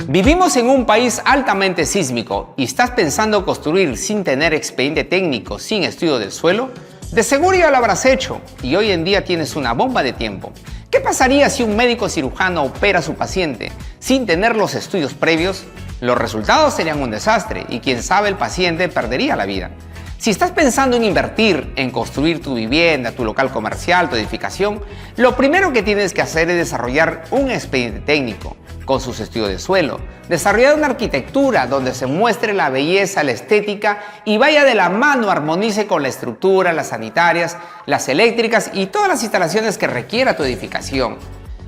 Vivimos en un país altamente sísmico y estás pensando construir sin tener expediente técnico, sin estudio del suelo. De seguro ya lo habrás hecho y hoy en día tienes una bomba de tiempo. ¿Qué pasaría si un médico cirujano opera a su paciente sin tener los estudios previos? Los resultados serían un desastre y quién sabe el paciente perdería la vida. Si estás pensando en invertir, en construir tu vivienda, tu local comercial, tu edificación, lo primero que tienes que hacer es desarrollar un expediente técnico con sus estudios de suelo, desarrollar una arquitectura donde se muestre la belleza, la estética y vaya de la mano, armonice con la estructura, las sanitarias, las eléctricas y todas las instalaciones que requiera tu edificación.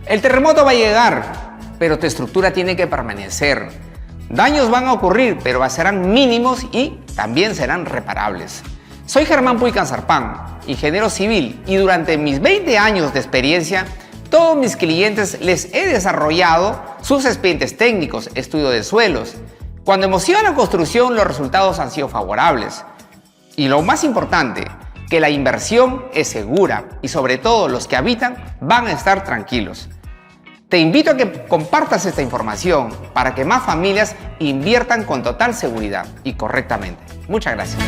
El terremoto va a llegar, pero tu estructura tiene que permanecer. Daños van a ocurrir, pero serán mínimos y también serán reparables. Soy Germán Puy Canzarpán, ingeniero civil, y durante mis 20 años de experiencia, todos mis clientes les he desarrollado sus expedientes técnicos, estudio de suelos. Cuando hemos ido a la construcción, los resultados han sido favorables. Y lo más importante, que la inversión es segura y sobre todo los que habitan van a estar tranquilos. Te invito a que compartas esta información para que más familias inviertan con total seguridad y correctamente. Muchas gracias.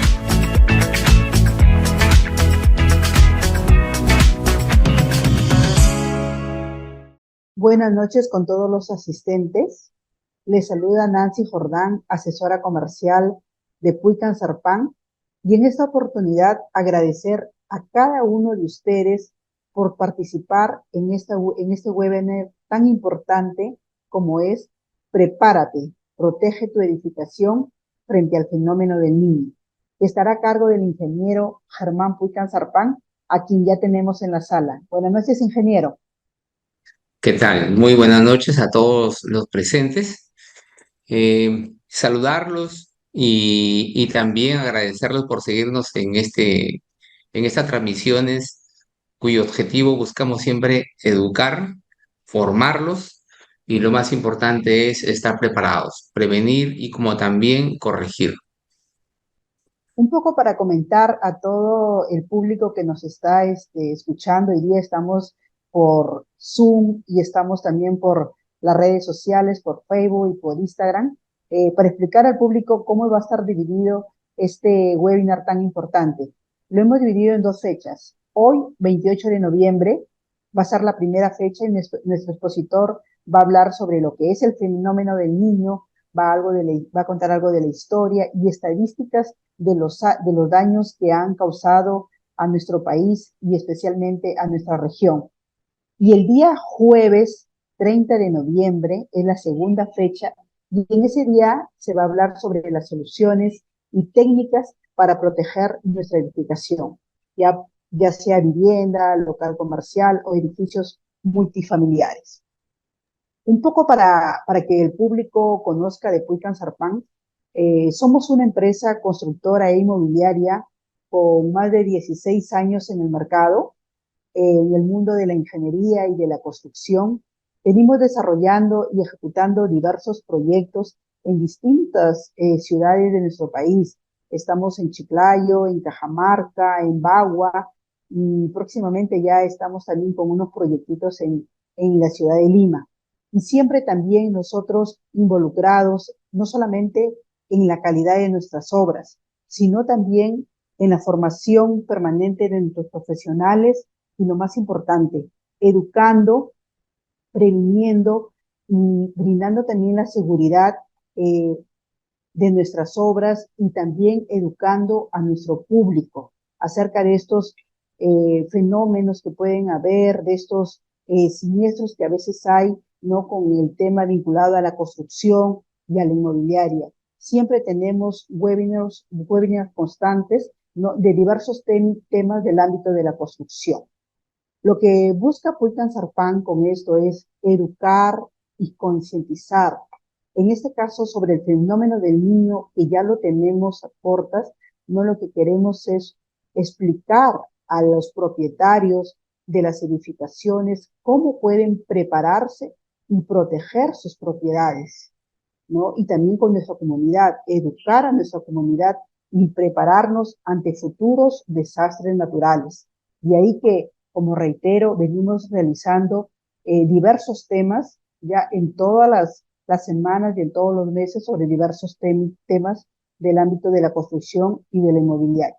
Buenas noches con todos los asistentes. Les saluda Nancy Jordán, asesora comercial de Puy Canzarpán, y en esta oportunidad agradecer a cada uno de ustedes por participar en este webinar tan importante como es Prepárate, protege tu edificación frente al fenómeno del Niño. Estará a cargo del ingeniero Germán Puy Canzarpán, a quien ya tenemos en la sala. Buenas noches, ingeniero. ¿Qué tal? Muy buenas noches a todos los presentes. Saludarlos y también agradecerlos por seguirnos en estas transmisiones cuyo objetivo buscamos siempre educar, formarlos y lo más importante es estar preparados, prevenir y como también corregir. Un poco para comentar a todo el público que nos está escuchando. Hoy día estamos por Zoom y estamos también por las redes sociales, por Facebook y por Instagram, para explicar al público cómo va a estar dividido este webinar tan importante. Lo hemos dividido en dos fechas. Hoy, 28 de noviembre, va a ser la primera fecha y nuestro expositor va a hablar sobre lo que es el fenómeno del Niño, va a contar algo de la historia y estadísticas de los daños que han causado a nuestro país y especialmente a nuestra región. Y el día jueves 30 de noviembre es la segunda fecha y en ese día se va a hablar sobre las soluciones y técnicas para proteger nuestra edificación, ya sea vivienda, local comercial o edificios multifamiliares. Un poco para que el público conozca de Puy Canzarpán, somos una empresa constructora e inmobiliaria con más de 16 años en el mercado, en el mundo de la ingeniería y de la construcción. Venimos desarrollando y ejecutando diversos proyectos en distintas ciudades de nuestro país. Estamos en Chiclayo, en Cajamarca, en Bagua, y próximamente ya estamos también con unos proyectitos en la ciudad de Lima. Y siempre también nosotros involucrados, no solamente en la calidad de nuestras obras, sino también en la formación permanente de nuestros profesionales y lo más importante, educando, previniendo y brindando también la seguridad de nuestras obras y también educando a nuestro público acerca de estos fenómenos que pueden haber, de estos siniestros que a veces hay, ¿no? Con el tema vinculado a la construcción y a la inmobiliaria. Siempre tenemos webinars constantes, ¿no? De diversos temas del ámbito de la construcción. Lo que busca Puy Canzarpán con esto es educar y concientizar. En este caso, sobre el fenómeno del Niño, que ya lo tenemos a portas, no, lo que queremos es explicar a los propietarios de las edificaciones cómo pueden prepararse y proteger sus propiedades, ¿no? Y también con nuestra comunidad, educar a nuestra comunidad y prepararnos ante futuros desastres naturales. De ahí que, como reitero, venimos realizando diversos temas ya en todas las semanas y en todos los meses sobre diversos temas del ámbito de la construcción y de la inmobiliaria.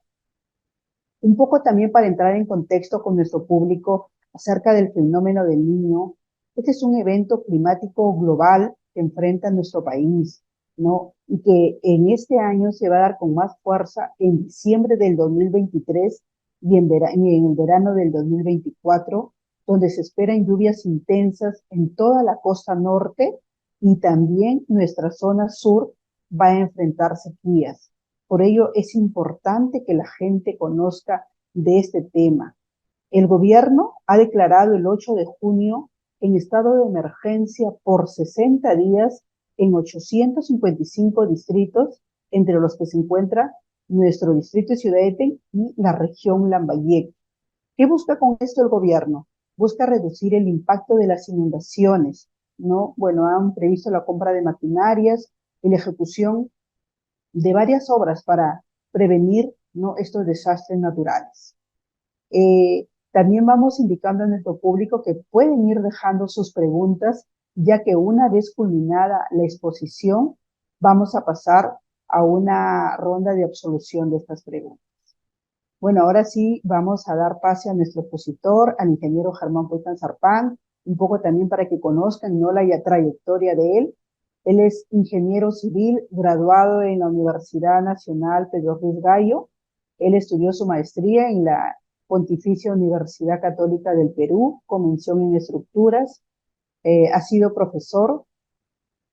Un poco también para entrar en contexto con nuestro público acerca del fenómeno del Niño. Este es un evento climático global que enfrenta nuestro país, ¿no? Y que en este año se va a dar con más fuerza en diciembre del 2023 y en el verano del 2024, donde se esperan lluvias intensas en toda la costa norte y también nuestra zona sur va a enfrentar sequías. Por ello es importante que la gente conozca de este tema. El gobierno ha declarado el 8 de junio en estado de emergencia por 60 días en 855 distritos, entre los que se encuentra nuestro distrito de Ciudadeten y la región Lambayeque. ¿Qué busca con esto el gobierno? Busca reducir el impacto de las inundaciones, ¿no? Bueno, han previsto la compra de maquinarias y la ejecución de varias obras para prevenir, ¿no?, estos desastres naturales. También vamos indicando a nuestro público que pueden ir dejando sus preguntas, ya que una vez culminada la exposición, vamos a pasar a una ronda de absolución de estas preguntas. Bueno, ahora sí vamos a dar pase a nuestro expositor, al ingeniero Germán Poitán Sarpán, un poco también para que conozcan, ¿no?, la trayectoria de él. Él es ingeniero civil, graduado en la Universidad Nacional Pedro Ruiz Gallo. Él estudió su maestría en la Pontificia Universidad Católica del Perú, con mención en estructuras. Ha sido profesor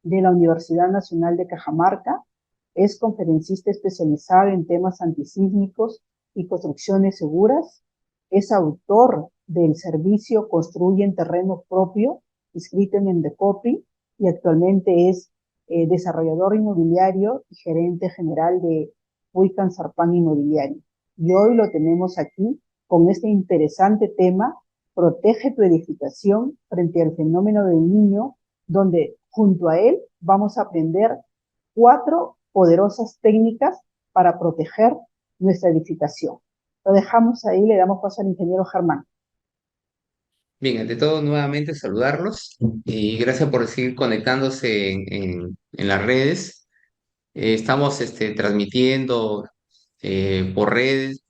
de la Universidad Nacional de Cajamarca. Es conferencista especializado en temas antisísmicos y construcciones seguras. Es autor del servicio Construye en Terreno Propio, inscrito en Endecopi, y actualmente es desarrollador inmobiliario y gerente general de Huican Sarpán Inmobiliario. Y hoy lo tenemos aquí con este interesante tema: protege tu edificación frente al fenómeno del Niño, donde junto a él vamos a aprender 4 poderosas técnicas para proteger nuestra edificación. Lo dejamos ahí, le damos paso al ingeniero Germán. Bien, ante todo, nuevamente saludarlos y gracias por seguir conectándose en las redes. Estamos transmitiendo por redes.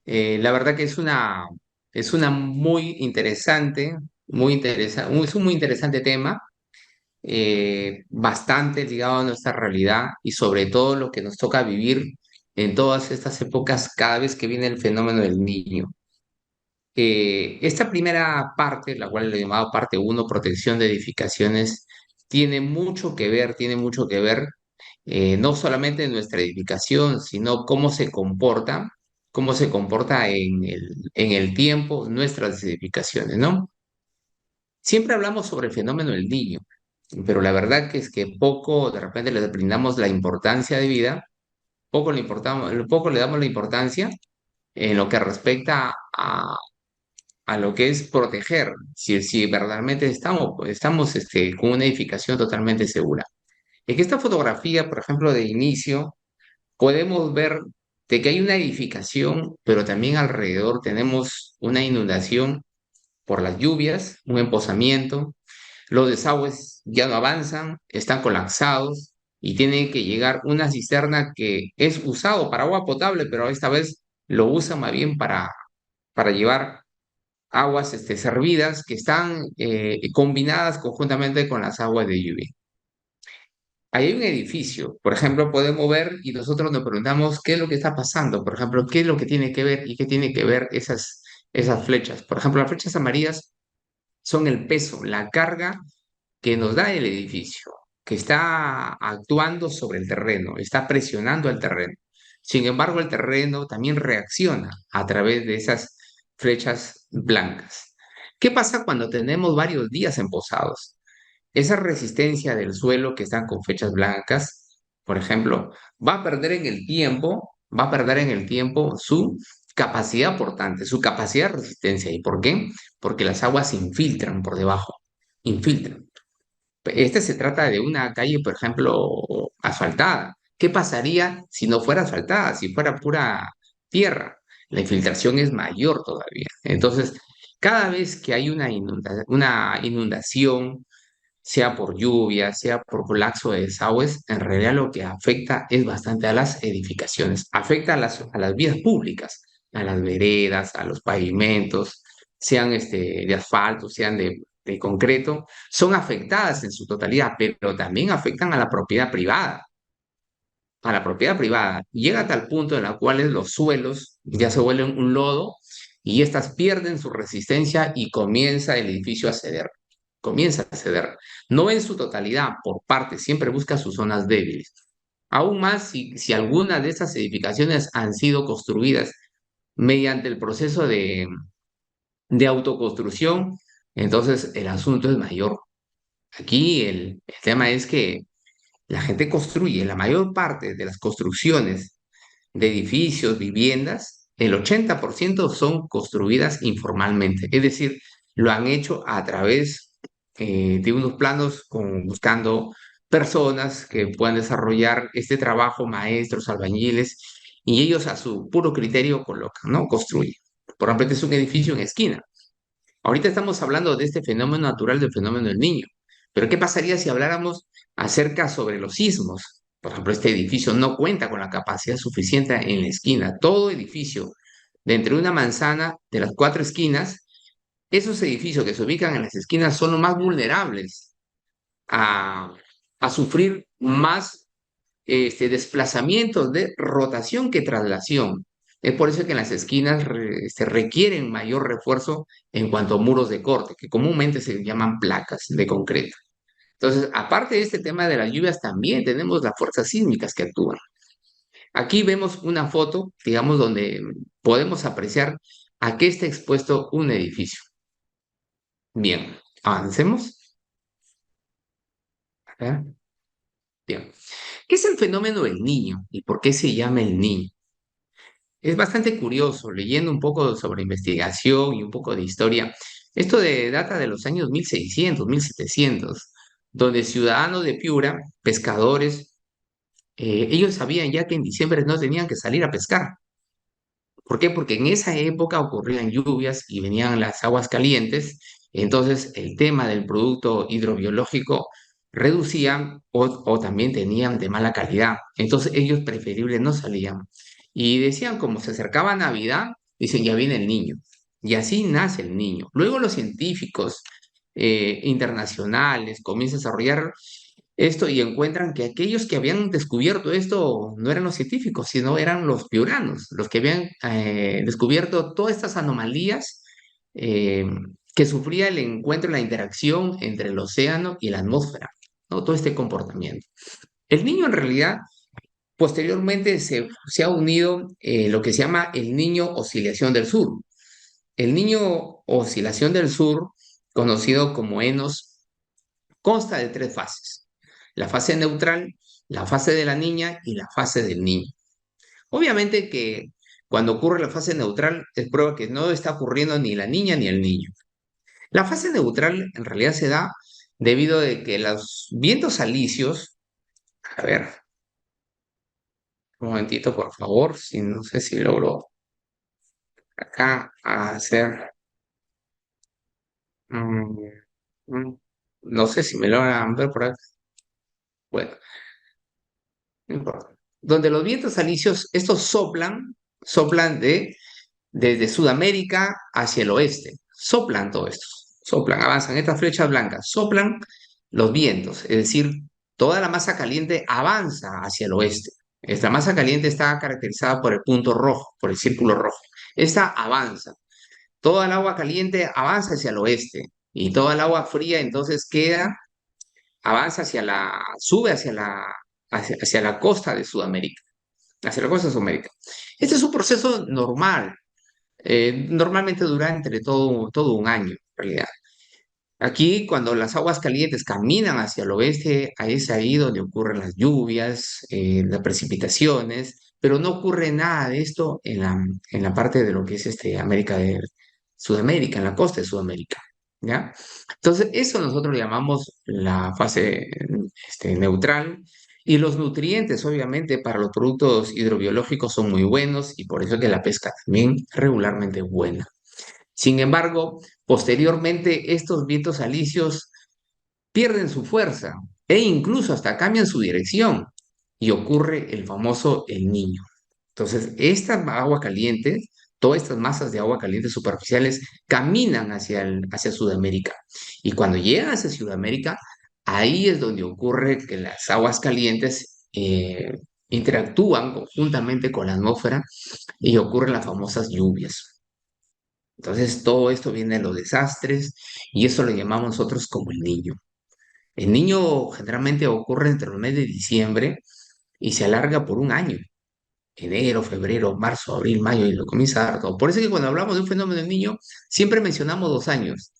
La verdad que es una es un muy interesante tema, bastante ligado a nuestra realidad y sobre todo lo que nos toca vivir en todas estas épocas cada vez que viene el fenómeno del niño. Esta primera parte, la cual le he llamado parte uno, protección de edificaciones, tiene mucho que ver, no solamente en nuestra edificación, sino cómo se comporta en el tiempo nuestras edificaciones, ¿no? Siempre hablamos sobre el fenómeno del niño, pero la verdad que es que poco de repente le brindamos la importancia de vida, poco le damos la importancia en lo que respecta a lo que es proteger, si verdaderamente estamos con una edificación totalmente segura. En esta fotografía, por ejemplo, de inicio, podemos ver de que hay una edificación, pero también alrededor tenemos una inundación por las lluvias, un emposamiento, los desagües ya no avanzan, están colapsados y tiene que llegar una cisterna que es usado para agua potable, pero esta vez lo usa más bien para llevar aguas servidas que están combinadas conjuntamente con las aguas de lluvia. Ahí hay un edificio, por ejemplo, podemos ver y nosotros nos preguntamos qué es lo que está pasando, por ejemplo, qué es lo que tiene que ver y qué tiene que ver esas flechas. Por ejemplo, las flechas amarillas son el peso, la carga que nos da el edificio, que está actuando sobre el terreno, está presionando el terreno. Sin embargo, el terreno también reacciona a través de esas flechas blancas. ¿Qué pasa cuando tenemos varios días emposados? Esa resistencia del suelo que están con flechas blancas, por ejemplo, va a perder en el tiempo su capacidad portante, su capacidad de resistencia. ¿Y por qué? Porque las aguas se infiltran por debajo, infiltran. Se trata de una calle, por ejemplo, asfaltada. ¿Qué pasaría si no fuera asfaltada, si fuera pura tierra? La infiltración es mayor todavía. Entonces, cada vez que hay una inundación, sea por lluvia, sea por colapso de desagües, en realidad lo que afecta es bastante a las edificaciones, afecta a las vías públicas, a las veredas, a los pavimentos, sean de asfalto, sean de concreto, son afectadas en su totalidad, pero también afectan a la propiedad privada. A la propiedad privada llega a tal punto en la cual los suelos ya se vuelven un lodo y éstas pierden su resistencia y comienza el edificio a ceder. Comienza a ceder. No en su totalidad, por partes, siempre busca sus zonas débiles. Aún más si algunas de estas edificaciones han sido construidas mediante el proceso de autoconstrucción, entonces el asunto es mayor. Aquí el tema es que la gente construye, la mayor parte de las construcciones de edificios, viviendas, el 80% son construidas informalmente, es decir, lo han hecho a través de unos planos buscando personas que puedan desarrollar este trabajo, maestros, albañiles, y ellos a su puro criterio colocan, ¿no? Construyen. Por ejemplo, este es un edificio en esquina. Ahorita estamos hablando de este fenómeno natural del fenómeno del niño, pero ¿qué pasaría si habláramos acerca sobre los sismos? Por ejemplo, este edificio no cuenta con la capacidad suficiente en la esquina. Todo edificio de entre una manzana de las cuatro esquinas, esos edificios que se ubican en las esquinas son los más vulnerables a, a sufrir más desplazamientos de rotación que traslación. Es por eso que en las esquinas se requieren mayor refuerzo en cuanto a muros de corte, que comúnmente se llaman placas de concreto. Entonces, aparte de este tema de las lluvias, también tenemos las fuerzas sísmicas que actúan. Aquí vemos una foto, digamos, donde podemos apreciar a qué está expuesto un edificio. Bien, avancemos. A ver. Bien. ¿Qué es el fenómeno del niño y por qué se llama el niño? Es bastante curioso, leyendo un poco sobre investigación y un poco de historia. Esto data de los años 1600, 1700, donde ciudadanos de Piura, pescadores, ellos sabían ya que en diciembre no tenían que salir a pescar. ¿Por qué? Porque en esa época ocurrían lluvias y venían las aguas calientes, entonces el tema del producto hidrobiológico reducían o también tenían de mala calidad. Entonces ellos preferible no salían. Y decían, como se acercaba Navidad, dicen, ya viene el niño. Y así nace el niño. Luego los científicos internacionales comienzan a desarrollar esto y encuentran que aquellos que habían descubierto esto no eran los científicos, sino eran los piuranos, los que habían descubierto todas estas anomalías eh, que sufría el encuentro, la interacción entre el océano y la atmósfera, ¿no? Todo este comportamiento. El niño en realidad posteriormente se ha unido lo que se llama el niño oscilación del sur. El niño oscilación del sur, conocido como ENOS, consta de tres fases: la fase neutral, la fase de la niña y la fase del niño. Obviamente que cuando ocurre la fase neutral es prueba que no está ocurriendo ni la niña ni el niño. La fase neutral en realidad se da debido a que los vientos alisios, a ver, un momentito por favor, si no sé si logro acá hacer, mm, mm, no sé si me logran ver por acá, bueno, no importa. Donde los vientos alisios, estos soplan desde Sudamérica hacia el oeste. Soplan todo esto, soplan, avanzan estas flechas blancas, soplan los vientos, es decir, toda la masa caliente avanza hacia el oeste. Esta masa caliente está caracterizada por el punto rojo, por el círculo rojo. Esta avanza. Toda el agua caliente avanza hacia el oeste y toda el agua fría entonces avanza sube hacia la costa de Sudamérica, hacia la costa de Sudamérica. Este es un proceso normal, normalmente dura entre todo un año, en realidad. Aquí, cuando las aguas calientes caminan hacia el oeste, ahí es ahí donde ocurren las lluvias, las precipitaciones, pero no ocurre nada de esto en la parte de lo que es América de Sudamérica, en la costa de Sudamérica, ¿ya? Entonces, eso nosotros le llamamos la fase neutral, y los nutrientes, obviamente, para los productos hidrobiológicos son muy buenos y por eso es que la pesca también regularmente es buena. Sin embargo, posteriormente estos vientos alisios pierden su fuerza e incluso hasta cambian su dirección y ocurre el famoso El Niño. Entonces, esta agua caliente, todas estas masas de agua caliente superficiales caminan hacia Sudamérica. Y cuando llegan hacia Sudamérica, ahí es donde ocurre que las aguas calientes interactúan conjuntamente con la atmósfera y ocurren las famosas lluvias. Entonces, todo esto viene de los desastres y eso lo llamamos nosotros como el niño. El niño generalmente ocurre entre el mes de diciembre y se alarga por un año. Enero, febrero, marzo, abril, mayo, y lo comienza a dar todo. Por eso es que cuando hablamos de un fenómeno del niño, siempre mencionamos 2 años.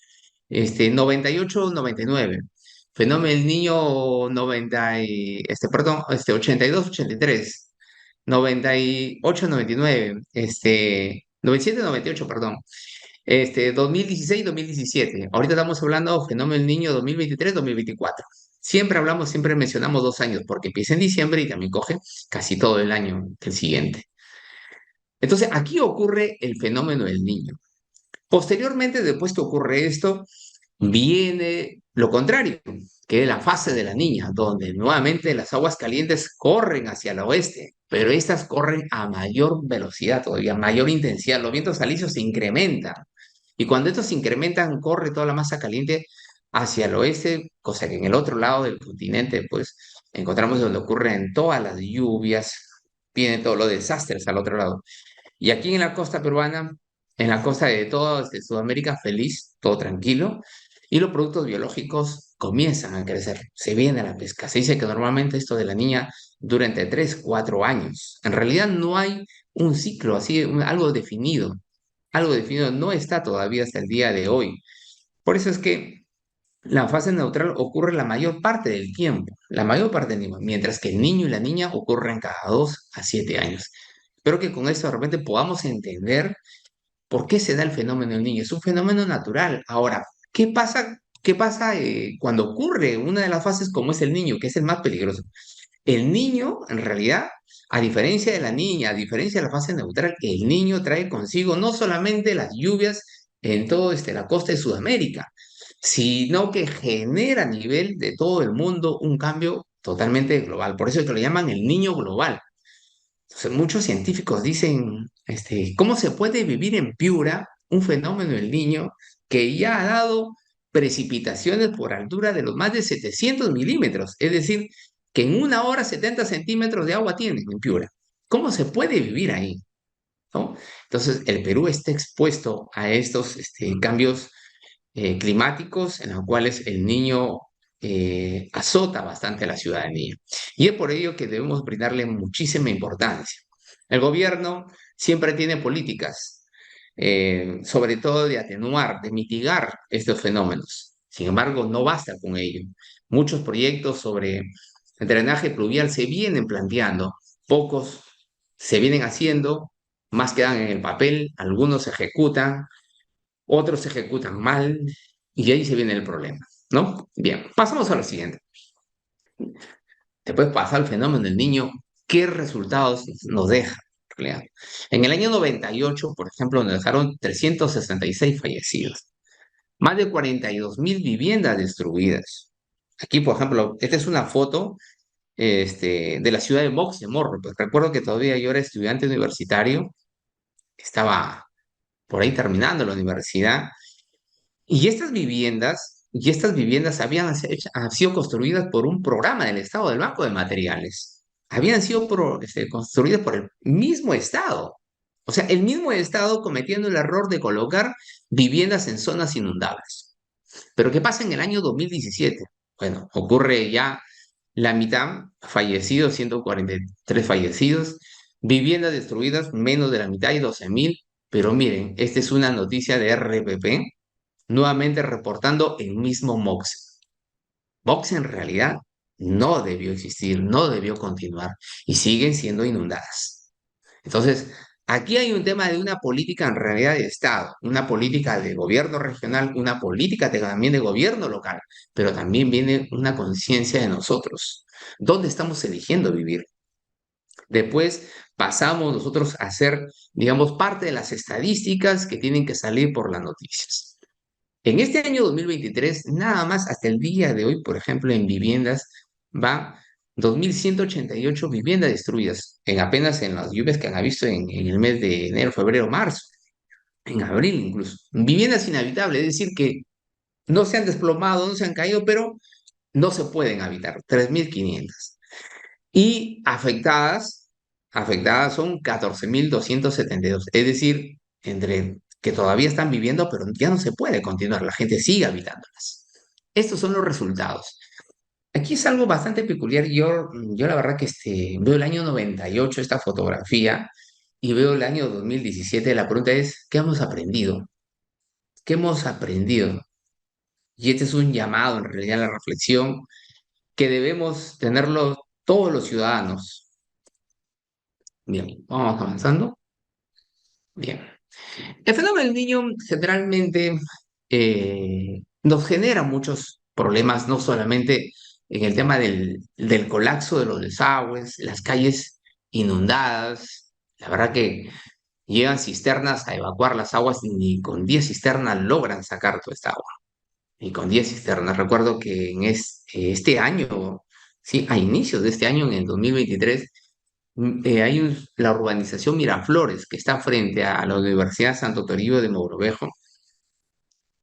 98, 99. Fenómeno del niño 90 perdón, 82, 83. 98, 99. 97, 98, perdón. 2016, 2017. Ahorita estamos hablando fenómeno del niño 2023, 2024. Siempre hablamos, siempre mencionamos 2 años, porque empieza en diciembre y también coge casi todo el año del siguiente. Entonces, aquí ocurre el fenómeno del niño. Posteriormente, después que ocurre esto, viene lo contrario, que es la fase de la niña, donde nuevamente las aguas calientes corren hacia el oeste, pero estas corren a mayor velocidad todavía, mayor intensidad. Los vientos alisios se incrementan. Y cuando estos se incrementan, corre toda la masa caliente hacia el oeste, cosa que en el otro lado del continente, pues, encontramos donde ocurren todas las lluvias, vienen todos los desastres al otro lado. Y aquí en la costa peruana, en la costa de toda Sudamérica, feliz, todo tranquilo, y los productos biológicos comienzan a crecer. Se viene la pesca. Se dice que normalmente esto de la niña dura entre 3, 4 años. En realidad no hay un ciclo así, algo definido. Algo definido no está todavía hasta el día de hoy. Por eso es que la fase neutral ocurre la mayor parte del tiempo, la mayor parte del tiempo, mientras que el niño y la niña ocurren cada 2 a 7 años. Espero que con esto de repente podamos entender por qué se da el fenómeno del niño. Es un fenómeno natural. Ahora, ¿qué pasa cuando ocurre una de las fases como es el niño, que es el más peligroso? El niño, en realidad, a diferencia de la niña, a diferencia de la fase neutral, el niño trae consigo no solamente las lluvias en toda la costa de Sudamérica, sino que genera a nivel de todo el mundo un cambio totalmente global. Por eso es que lo llaman el niño global. Entonces, muchos científicos dicen, ¿cómo se puede vivir en Piura un fenómeno del niño que ya ha dado precipitaciones por altura de los más de 700 milímetros? Es decir, que en una hora 70 centímetros de agua tiene en Piura. ¿Cómo se puede vivir ahí? ¿No? Entonces, el Perú está expuesto a estos cambios climáticos en los cuales el niño azota bastante a la ciudadanía. Y es por ello que debemos brindarle muchísima importancia. El gobierno siempre tiene políticas, sobre todo de atenuar, de mitigar estos fenómenos. Sin embargo, no basta con ello. Muchos proyectos sobre el drenaje pluvial se vienen planteando, pocos se vienen haciendo, más quedan en el papel, algunos se ejecutan, otros se ejecutan mal y ahí se viene el problema, ¿no? Bien, pasamos a lo siguiente. Después pasa el fenómeno del niño, ¿qué resultados nos deja? En el año 98, por ejemplo, nos dejaron 366 fallecidos, más de 42.000 viviendas destruidas. Aquí, por ejemplo, esta es una foto de la ciudad de Box de Morro. Pues recuerdo que todavía yo era estudiante universitario, estaba por ahí terminando la universidad. Y estas viviendas han sido construidas por un programa del Estado, del Banco de Materiales. Habían sido construidas por el mismo Estado. O sea, el mismo Estado cometiendo el error de colocar viviendas en zonas inundables. Pero ¿qué pasa en el año 2017? Bueno, ocurre ya la mitad, fallecidos, 143 fallecidos, viviendas destruidas, menos de la mitad y 12.000. Pero miren, esta es una noticia de RPP nuevamente reportando el mismo MOX. MOX en realidad no debió existir, no debió continuar y siguen siendo inundadas. Entonces, aquí hay un tema de una política en realidad de Estado, una política de gobierno regional, una política también de gobierno local, pero también viene una conciencia de nosotros. ¿Dónde estamos eligiendo vivir? Después pasamos nosotros a ser, digamos, parte de las estadísticas que tienen que salir por las noticias. En este año 2023, nada más hasta el día de hoy, por ejemplo, en viviendas, va 2.188 viviendas destruidas, apenas en las lluvias que han visto en el mes de enero, febrero, marzo, en abril incluso. Viviendas inhabitables, es decir, que no se han desplomado, no se han caído, pero no se pueden habitar, 3.500. Y afectadas son 14.272, es decir, entre que todavía están viviendo, pero ya no se puede continuar, la gente sigue habitándolas. Estos son los resultados. Aquí es algo bastante peculiar. Yo la verdad que veo el año 98 esta fotografía y veo el año 2017. La pregunta es, ¿qué hemos aprendido? ¿Qué hemos aprendido? Y este es un llamado en realidad a la reflexión que debemos tenerlo todos los ciudadanos. Bien, vamos avanzando. Bien. El fenómeno del niño generalmente nos genera muchos problemas, no solamente en el tema del colapso de los desagües, las calles inundadas. La verdad que llegan cisternas a evacuar las aguas y ni con 10 cisternas logran sacar toda esta agua. Ni con 10 cisternas. Recuerdo que en este año, sí, a inicios de este año, en el 2023, la urbanización Miraflores, que está frente a la Universidad Santo Toribio de Mogrovejo,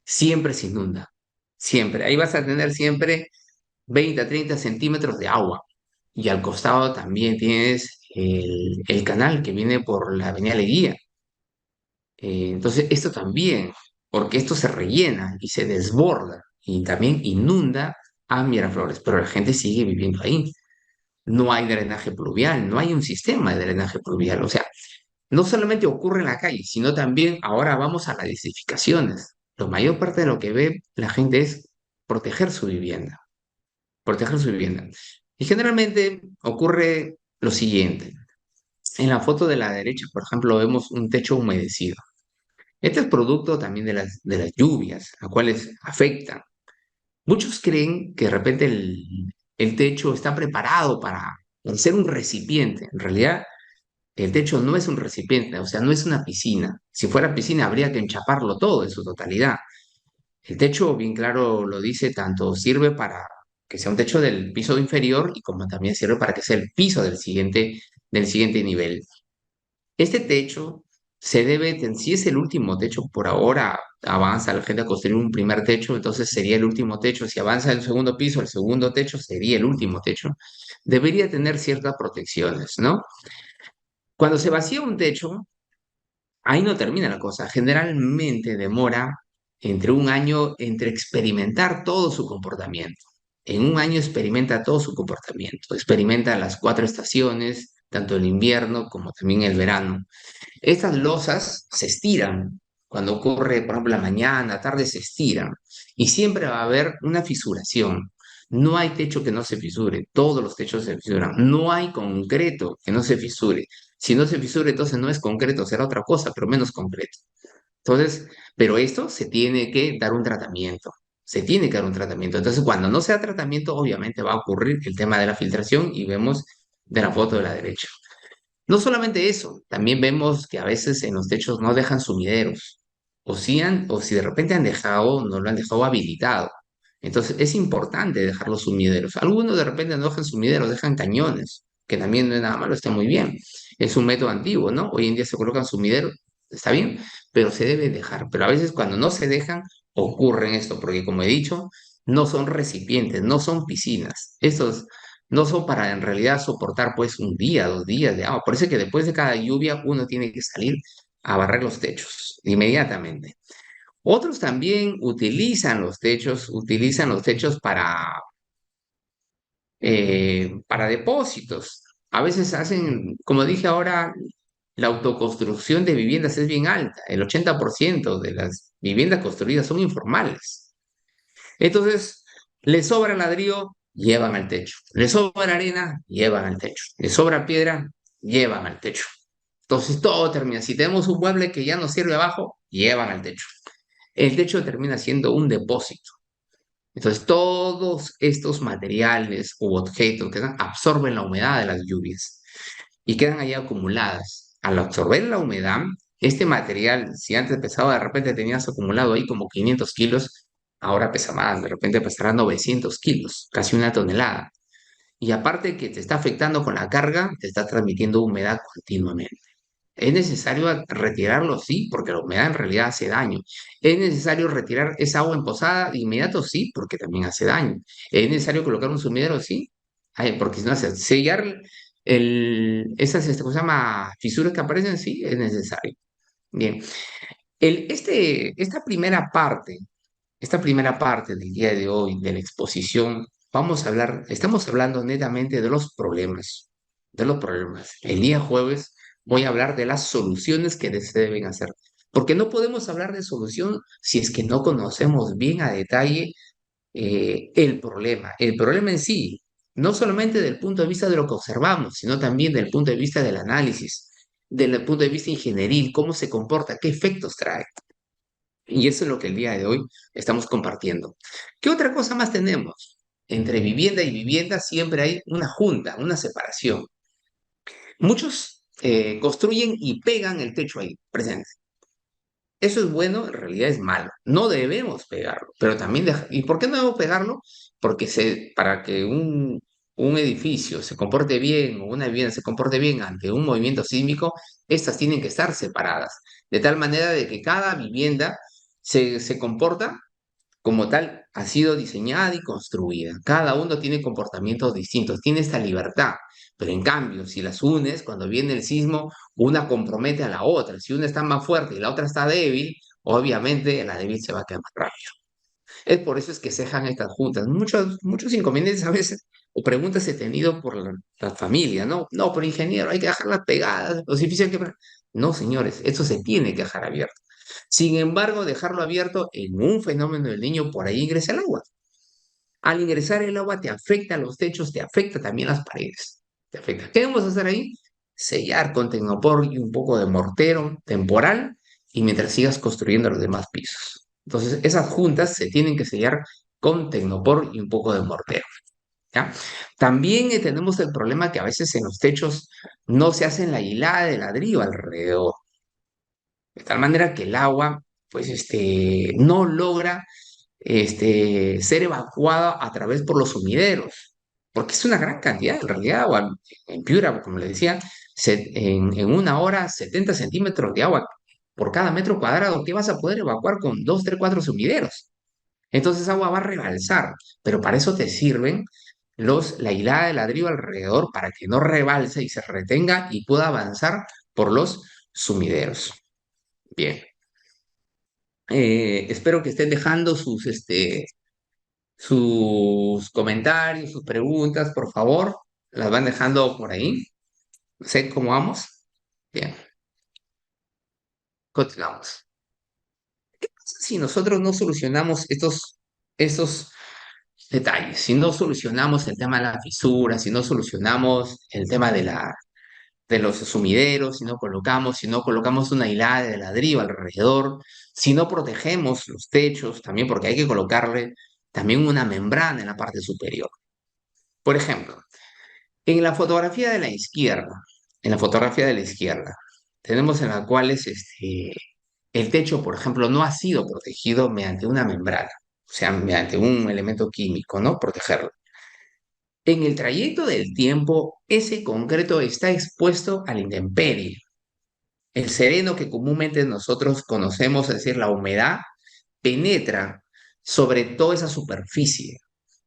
siempre se inunda, siempre. Ahí vas a tener siempre 20 a 30 centímetros de agua. Y al costado también tienes el canal que viene por la Avenida Leguía. Entonces, esto también, porque esto se rellena y se desborda y también inunda a Miraflores, pero la gente sigue viviendo ahí. No hay drenaje pluvial, no hay un sistema de drenaje pluvial. O sea, no solamente ocurre en la calle, sino también ahora vamos a las edificaciones. La mayor parte de lo que ve la gente es proteger su vivienda, proteger su vivienda. Y generalmente ocurre lo siguiente. En la foto de la derecha, por ejemplo, vemos un techo humedecido. Este es producto también de las lluvias, las cuales afectan. Muchos creen que de repente el techo está preparado para ser un recipiente. En realidad, el techo no es un recipiente, o sea, no es una piscina. Si fuera piscina, habría que enchaparlo todo en su totalidad. El techo, bien claro lo dice, tanto sirve para que sea un techo del piso inferior y como también sirve para que sea el piso del siguiente nivel. Este techo si es el último techo, por ahora avanza la gente a construir un primer techo, entonces sería el último techo. Si avanza el segundo piso, el segundo techo sería el último techo. Debería tener ciertas protecciones, ¿no? Cuando se vacía un techo, ahí no termina la cosa. Generalmente demora entre un año entre experimentar todo su comportamiento. En un año experimenta todo su comportamiento. Experimenta las 4 estaciones, tanto el invierno como también el verano. Estas losas se estiran. Cuando ocurre, por ejemplo, la mañana, tarde, se estiran. Y siempre va a haber una fisuración. No hay techo que no se fisure. Todos los techos se fisuran. No hay concreto que no se fisure. Si no se fisura, entonces no es concreto, será otra cosa, pero menos concreto. Entonces, pero esto se tiene que dar un tratamiento. Se tiene que dar un tratamiento. Entonces, cuando no sea tratamiento, obviamente va a ocurrir el tema de la filtración y vemos de la foto de la derecha. No solamente eso, también vemos que a veces en los techos no dejan sumideros, o si de repente han dejado, no lo han dejado habilitado. Entonces es importante dejar los sumideros. Algunos de repente no dejan sumideros, dejan cañones, que también no es nada malo, está muy bien. Es un método antiguo, ¿no? Hoy en día se colocan sumideros, está bien, pero se debe dejar. Pero a veces cuando no se dejan, ocurren esto, porque como he dicho, no son recipientes, no son piscinas. Estos no son para en realidad soportar pues un día, 2 días de agua. Por eso es que después de cada lluvia uno tiene que salir a barrer los techos inmediatamente. Otros también utilizan los techos para depósitos. A veces hacen, como dije ahora, la autoconstrucción de viviendas es bien alta. El 80% de las viviendas construidas son informales. Entonces, le sobra ladrillo, llevan al techo. Le sobra arena, llevan al techo. Le sobra piedra, llevan al techo. Entonces, todo termina. Si tenemos un mueble que ya no sirve abajo, llevan al techo. El techo termina siendo un depósito. Entonces, todos estos materiales u objetos absorben la humedad de las lluvias y quedan ahí acumuladas. Al absorber la humedad, Este material, si antes pesaba, de repente tenías acumulado ahí como 500 kilos, ahora pesa más, de repente pesará 900 kilos, casi una tonelada. Y aparte que te está afectando con la carga, te está transmitiendo humedad continuamente. ¿Es necesario retirarlo? Sí, porque la humedad en realidad hace daño. ¿Es necesario retirar esa agua emposada de inmediato? Sí, porque también hace daño. ¿Es necesario colocar un sumidero? Sí. Ay, porque si no hace sellar esas, ¿cómo se llama? Fisuras que aparecen, sí, es necesario. Bien. Esta primera parte del día de hoy, de la exposición, estamos hablando netamente de los problemas. El día jueves voy a hablar de las soluciones que se deben hacer, porque no podemos hablar de solución si es que no conocemos bien a detalle el problema en sí, no solamente desde el punto de vista de lo que observamos, sino también desde el punto de vista del análisis, desde el punto de vista ingenieril, cómo se comporta, qué efectos trae. Y eso es lo que el día de hoy estamos compartiendo. ¿Qué otra cosa más tenemos? Entre vivienda y vivienda siempre hay una junta, una separación. Muchos construyen y pegan el techo ahí, presente. Eso es bueno, en realidad es malo. No debemos pegarlo, pero también ¿y por qué no debemos pegarlo? Porque para que un edificio se comporte bien o una vivienda se comporte bien ante un movimiento sísmico, estas tienen que estar separadas, de tal manera de que cada vivienda se comporta como tal, ha sido diseñada y construida. Cada uno tiene comportamientos distintos, tiene esta libertad. Pero en cambio, si las unes, cuando viene el sismo, una compromete a la otra. Si una está más fuerte y la otra está débil, obviamente la débil se va a quedar más rápido. Es por eso es que se dejan estas juntas. Muchos inconvenientes a veces o preguntas he tenido por la familia, ¿no? No, pero ingeniero, hay que dejarlas pegadas, los edificios hay que... No, señores, esto se tiene que dejar abierto. Sin embargo, dejarlo abierto en un fenómeno del niño, por ahí ingresa el agua. Al ingresar el agua te afecta a los techos, te afecta también a las paredes. Te afecta. ¿Qué vamos a hacer ahí? Sellar con tecnopor y un poco de mortero temporal y mientras sigas construyendo los demás pisos. Entonces, esas juntas se tienen que sellar con tecnopor y un poco de mortero. ¿Ya? También tenemos el problema que a veces en los techos no se hacen la hilada de ladrillo alrededor, de tal manera que el agua, pues, no logra ser evacuada a través por los sumideros, porque es una gran cantidad, en realidad, agua. En Piura, como le decía, en una hora, 70 centímetros de agua por cada metro cuadrado, ¿qué vas a poder evacuar con 2, 3, 4 sumideros? Entonces agua va a rebalsar, pero para eso te sirven la hilada de ladrillo alrededor para que no rebalse y se retenga y pueda avanzar por los sumideros. Bien. Espero que estén dejando sus comentarios, sus preguntas, por favor. Las van dejando por ahí. No sé cómo vamos. Bien, continuamos. ¿Qué pasa si nosotros no solucionamos estos detalles? Si no solucionamos el tema de la fisura, si no solucionamos el tema de los sumideros, si no colocamos una hilada de ladrillo alrededor, si no protegemos los techos, también porque hay que colocarle también una membrana en la parte superior. Por ejemplo, en la fotografía de la izquierda, en la fotografía de la izquierda, tenemos en la cual el techo, por ejemplo, no ha sido protegido mediante una membrana, o sea, mediante un elemento químico, ¿no? Protegerlo. En el trayecto del tiempo, ese concreto está expuesto a la intemperie. El sereno que comúnmente nosotros conocemos, es decir, la humedad, penetra sobre toda esa superficie.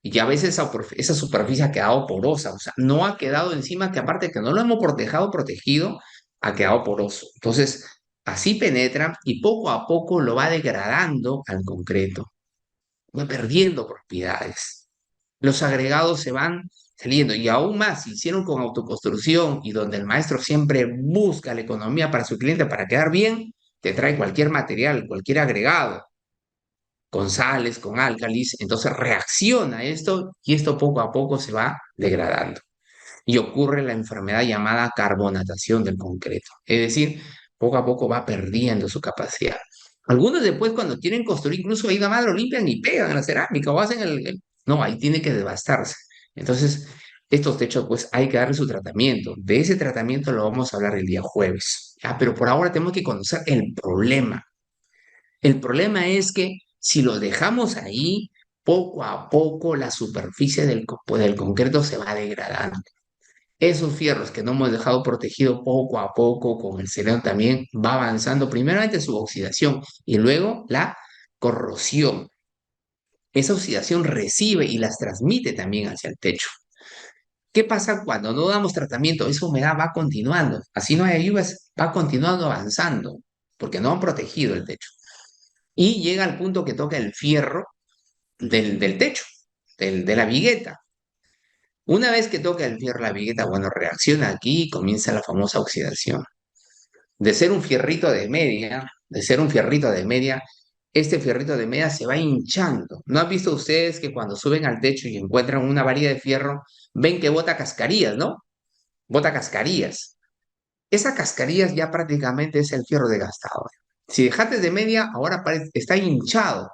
Y a veces esa superficie ha quedado porosa, o sea, no ha quedado encima, que aparte que no lo hemos protegido, ha quedado poroso. Entonces, así penetra y poco a poco lo va degradando al concreto, va perdiendo propiedades. Los agregados se van saliendo y aún más si hicieron con autoconstrucción y donde el maestro siempre busca la economía para su cliente para quedar bien, te trae cualquier material, cualquier agregado con sales, con álcalis, entonces reacciona esto y esto poco a poco se va degradando. Y ocurre la enfermedad llamada carbonatación del concreto, es decir, poco a poco va perdiendo su capacidad. Algunos después cuando quieren construir, incluso ahí nada más lo limpian y pegan en la cerámica o hacen No, ahí tiene que devastarse. Entonces, estos techos pues hay que darle su tratamiento. De ese tratamiento lo vamos a hablar el día jueves. Ya, pero por ahora tenemos que conocer el problema. El problema es que si lo dejamos ahí, poco a poco la superficie del concreto se va degradando. Esos fierros que no hemos dejado protegido poco a poco con el seleno también va avanzando primeramente su oxidación y luego la corrosión. Esa oxidación recibe y las transmite también hacia el techo. ¿Qué pasa cuando no damos tratamiento? Esa humedad va continuando. Así no hay lluvias, va continuando avanzando porque no han protegido el techo. Y llega al punto que toca el fierro del techo, de la vigueta. Una vez que toca el fierro la vigueta, bueno, reacciona aquí y comienza la famosa oxidación. De ser un fierrito de media, de ser un fierrito de media, este fierrito de media se va hinchando. ¿No han visto ustedes que cuando suben al techo y encuentran una varilla de fierro, ven que bota cascarillas, ¿no? Bota cascarillas. Esa cascarillas ya prácticamente es el fierro desgastado. Si dejaste de media, ahora está hinchado.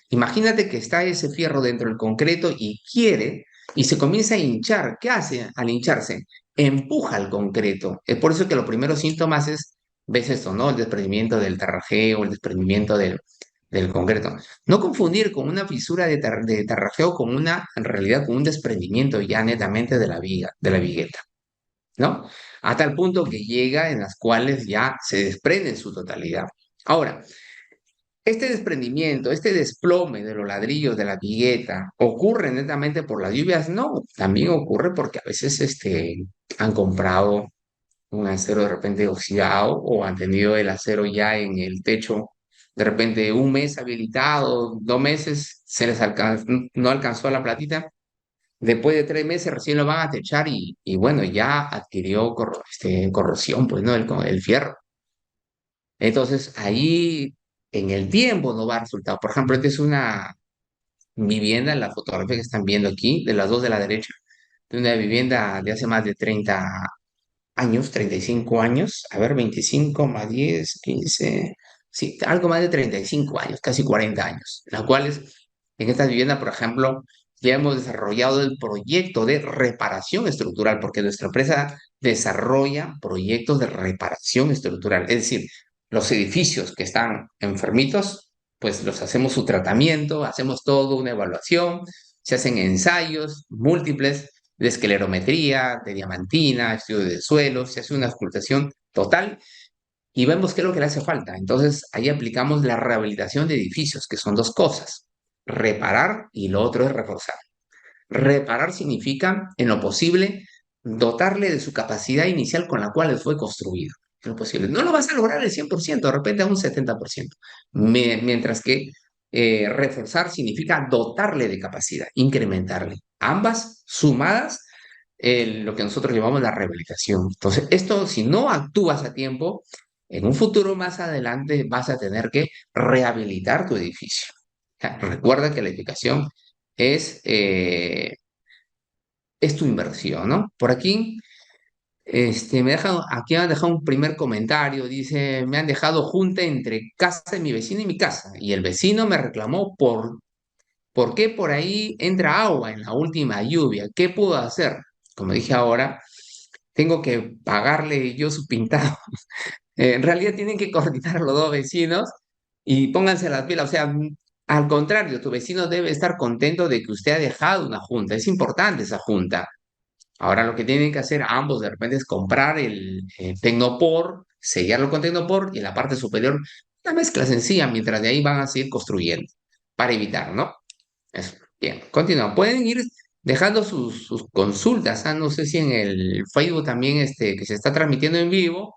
Imagínate que está ese fierro dentro del concreto y quiere y se comienza a hinchar. ¿Qué hace al hincharse? Empuja el concreto. Es por eso que los primeros síntomas es, ves esto, ¿no? El desprendimiento del tarrajeo, el desprendimiento del concreto. No confundir con una fisura de tarrajeo con una, en realidad, con un desprendimiento ya netamente de la viga, de la vigueta, ¿no? Hasta el punto que llega en las cuales ya se desprende en su totalidad. Ahora, este desprendimiento, este desplome de los ladrillos de la vigueta, ¿ocurre netamente por las lluvias? No, también ocurre porque a veces han comprado un acero de repente oxidado o han tenido el acero ya en el techo de repente un mes habilitado, 2 meses, no alcanzó la platita. Después de 3 meses recién lo van a techar y bueno, ya adquirió corrosión, pues, ¿no? El fierro. Entonces, ahí en el tiempo no va a resultar. Por ejemplo, esta es una vivienda, en la fotografía que están viendo aquí, de las dos de la derecha, de una vivienda de hace más de 30 años, 35 años, a ver, 25 más 10 15 sí, algo más de 35 años, casi 40 años, las cuales en esta vivienda, por ejemplo, ya hemos desarrollado el proyecto de reparación estructural, porque nuestra empresa desarrolla proyectos de reparación estructural, es decir, los edificios que están enfermitos, pues los hacemos su tratamiento, hacemos todo, una evaluación, se hacen ensayos múltiples de esclerometría, de diamantina, estudio de suelos, se hace una auscultación total y vemos qué es lo que le hace falta. Entonces, ahí aplicamos la rehabilitación de edificios, que son dos cosas, reparar y lo otro es reforzar. Reparar significa, en lo posible, dotarle de su capacidad inicial con la cual fue construido. En lo posible. No lo vas a lograr al 100%, de repente a un 70%. Mientras que reforzar significa dotarle de capacidad, incrementarle. Ambas sumadas, lo que nosotros llamamos la rehabilitación. Entonces, esto, si no actúas a tiempo, en un futuro más adelante vas a tener que rehabilitar tu edificio. Recuerda que la edificación es, eh, es tu inversión, ¿no? Por aquí, aquí me han dejado un primer comentario, dice, me han dejado junta entre casa de mi vecino y mi casa, y el vecino me reclamó por qué por ahí entra agua en la última lluvia, ¿qué puedo hacer? Como dije ahora, tengo que pagarle yo su pintado. En realidad tienen que coordinar los dos vecinos y pónganse las pilas. O sea, al contrario, tu vecino debe estar contento de que usted ha dejado una junta. Es importante esa junta. Ahora lo que tienen que hacer ambos de repente es comprar el Tecnopor, sellarlo con Tecnopor y en la parte superior una mezcla sencilla, mientras de ahí van a seguir construyendo para evitar, ¿no? Eso. Bien, continúa. Pueden ir dejando sus consultas. No sé si en el Facebook también que se está transmitiendo en vivo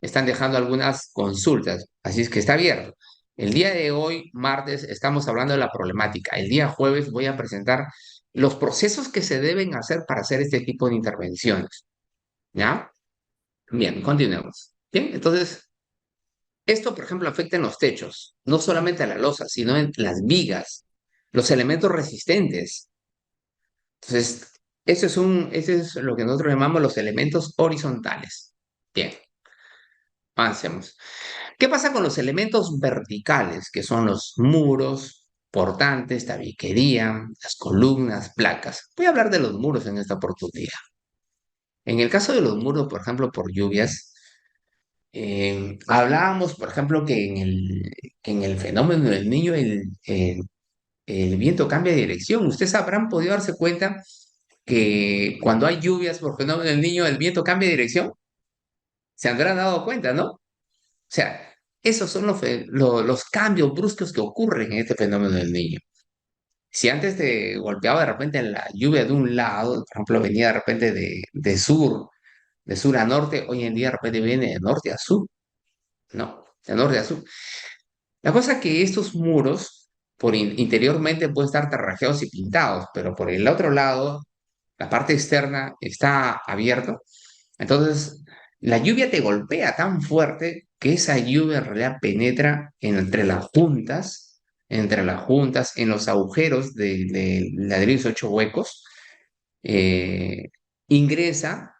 están dejando algunas consultas, así es que está abierto. El día de hoy, martes, estamos hablando de la problemática. El día jueves voy a presentar los procesos que se deben hacer para hacer este tipo de intervenciones. ¿Ya? Bien, continuemos. Bien, entonces, esto, por ejemplo, afecta en los techos, no solamente a la losa, sino en las vigas, los elementos resistentes. Entonces, eso es lo que nosotros llamamos los elementos horizontales. Bien, avancemos. ¿Qué pasa con los elementos verticales, que son los muros, portantes, tabiquería, las columnas, placas? Voy a hablar de los muros en esta oportunidad. En el caso de los muros, por ejemplo, por lluvias, Hablábamos, por ejemplo, que en el fenómeno del niño el viento cambia de dirección. Ustedes habrán podido darse cuenta que cuando hay lluvias por fenómeno del niño, el viento cambia de dirección. Se habrán dado cuenta, ¿no? O sea, esos son los cambios bruscos que ocurren en este fenómeno del niño. Si antes te golpeaba de repente la lluvia de un lado, por ejemplo, venía de repente de sur a norte, hoy en día de repente viene de norte a sur, no, de norte a sur. La cosa es que estos muros, interiormente pueden estar terrajeados y pintados, pero por el otro lado, la parte externa está abierta. Entonces, la lluvia te golpea tan fuerte que esa lluvia en realidad penetra entre las juntas, en los agujeros de ladrillos 8 huecos, eh, ingresa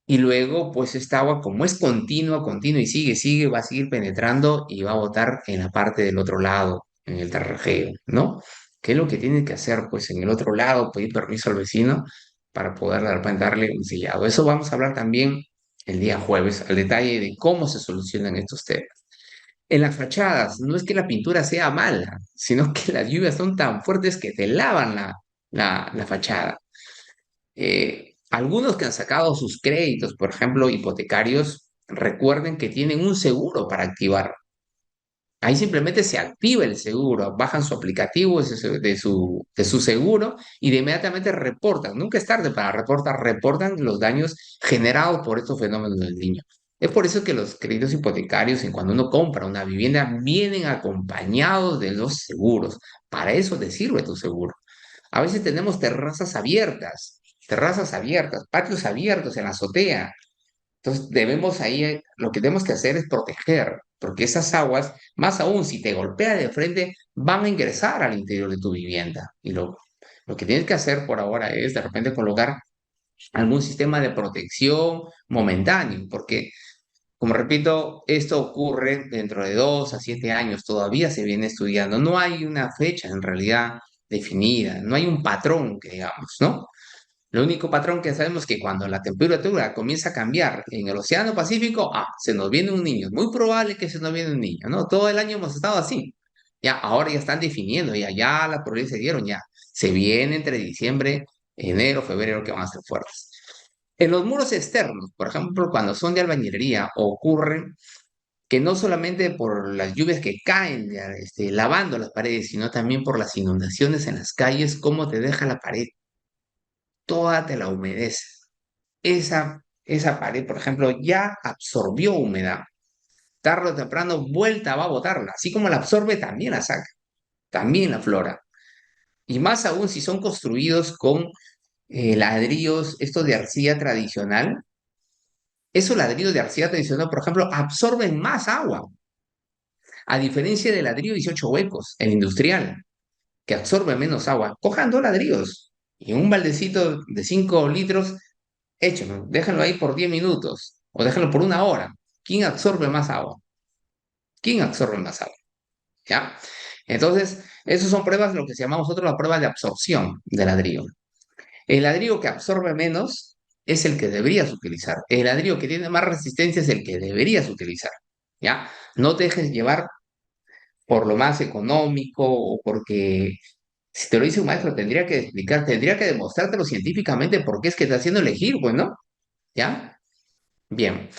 y luego, pues esta agua, como es continua y sigue, va a seguir penetrando y va a botar en la parte del otro lado, en el terrajeo, ¿no? ¿Qué es lo que tiene que hacer? Pues en el otro lado, pedir permiso al vecino para poder de repente darle un sellado. Eso vamos a hablar también el día jueves, al detalle de cómo se solucionan estos temas. En las fachadas, no es que la pintura sea mala, sino que las lluvias son tan fuertes que te lavan la fachada. Algunos que han sacado sus créditos, por ejemplo, hipotecarios, recuerden que tienen un seguro para activar. Ahí simplemente se activa el seguro, bajan su aplicativo de su seguro y de inmediatamente reportan. Nunca es tarde para reportar, reportan los daños generados por estos fenómenos del niño. Es por eso que los créditos hipotecarios, en cuando uno compra una vivienda, vienen acompañados de los seguros. Para eso te sirve tu seguro. A veces tenemos terrazas abiertas, patios abiertos en la azotea. Entonces debemos ahí, lo que tenemos que hacer es proteger, porque esas aguas, más aún si te golpea de frente, van a ingresar al interior de tu vivienda. Y lo que tienes que hacer por ahora es de repente colocar algún sistema de protección momentáneo, porque, como repito, esto ocurre dentro de 2 a 7 años, todavía se viene estudiando. No hay una fecha en realidad definida, no hay un patrón que digamos, ¿no? Lo único patrón que sabemos es que cuando la temperatura comienza a cambiar en el Océano Pacífico, se nos viene un niño. Es muy probable que se nos viene un niño, ¿no? Todo el año hemos estado así. Ya, ahora ya están definiendo, ya las probabilidades se dieron, ya. Se viene entre diciembre, enero, febrero que van a ser fuertes. En los muros externos, por ejemplo, cuando son de albañilería, ocurren que no solamente por las lluvias que caen, lavando las paredes, sino también por las inundaciones en las calles, cómo te deja la pared, toda te la humedece. Esa pared, por ejemplo, ya absorbió humedad. Tarde o temprano, vuelta va a botarla. Así como la absorbe, también la saca. También la flora. Y más aún si son construidos con ladrillos, estos de arcilla tradicional. Esos ladrillos de arcilla tradicional, por ejemplo, absorben más agua. A diferencia del ladrillo 18 huecos, el industrial, que absorbe menos agua. Cojan 2 ladrillos y un baldecito de 5 litros. Échenlo, déjenlo ahí por 10 minutos o déjenlo por 1 hora. ¿Quién absorbe más agua? ¿Quién absorbe más agua? ¿Ya? Entonces, esas son pruebas, lo que llamamos nosotros la prueba de absorción de ladrillo. El ladrillo que absorbe menos es el que deberías utilizar. El ladrillo que tiene más resistencia es el que deberías utilizar. ¿Ya? No te dejes llevar por lo más económico o porque si te lo dice un maestro tendría que explicar, tendría que demostrártelo científicamente por qué es que te está haciendo elegir, pues, ¿no? ¿Ya? Bien,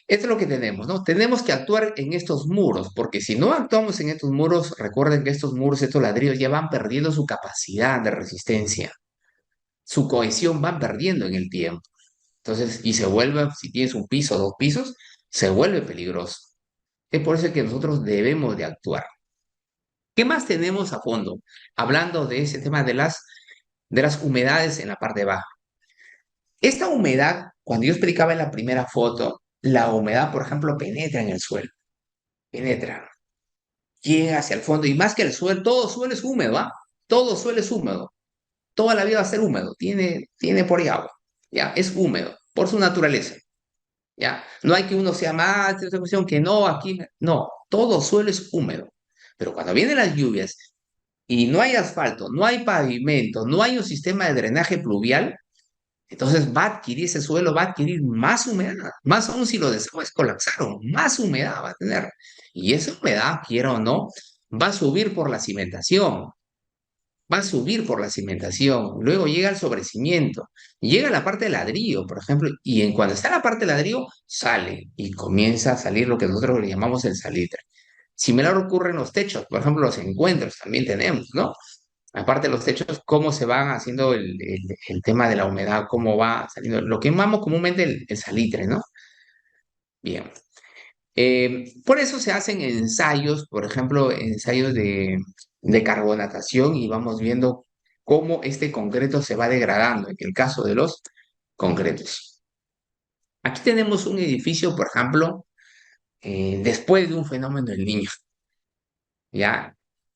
esto es lo que tenemos, ¿no? Tenemos que actuar en estos muros, porque si no actuamos en estos muros, recuerden que estos muros, estos ladrillos ya van perdiendo su capacidad de resistencia, su cohesión van perdiendo en el tiempo. Entonces, y se vuelve, si tienes un piso o 2 pisos, se vuelve peligroso. Es por eso que nosotros debemos de actuar. ¿Qué más tenemos a fondo? Hablando de ese tema de las humedades en la parte baja. Esta humedad, cuando yo explicaba en la primera foto, la humedad, por ejemplo, penetra en el suelo, penetra, llega hacia el fondo, y más que el suelo, todo suelo es húmedo, ¿ah? Todo suelo es húmedo, toda la vida va a ser húmedo, tiene por ahí agua, ¿ya? Es húmedo, por su naturaleza, ¿ya? No hay que uno sea más, esta cuestión que no, aquí, no, todo suelo es húmedo, pero cuando vienen las lluvias y no hay asfalto, no hay pavimento, no hay un sistema de drenaje pluvial, Entonces va a adquirir ese suelo, va a adquirir más humedad, más aún si los desagües colapsaron, más humedad va a tener. Y esa humedad, quiera o no, va a subir por la cimentación, va a subir por la cimentación, luego llega el sobrecimiento, llega la parte de ladrillo, por ejemplo, y en cuando está la parte de ladrillo, sale y comienza a salir lo que nosotros le llamamos el salitre. Similar ocurre en los techos, por ejemplo, los encuentros también tenemos, ¿no? Aparte de los techos, cómo se van haciendo el tema de la humedad, cómo va saliendo, lo que llamamos comúnmente el salitre, ¿no? Bien. Por eso se hacen ensayos, por ejemplo, ensayos de carbonatación y vamos viendo cómo este concreto se va degradando, en el caso de los concretos. Aquí tenemos un edificio, por ejemplo, después de un fenómeno del Niño, ¿ya?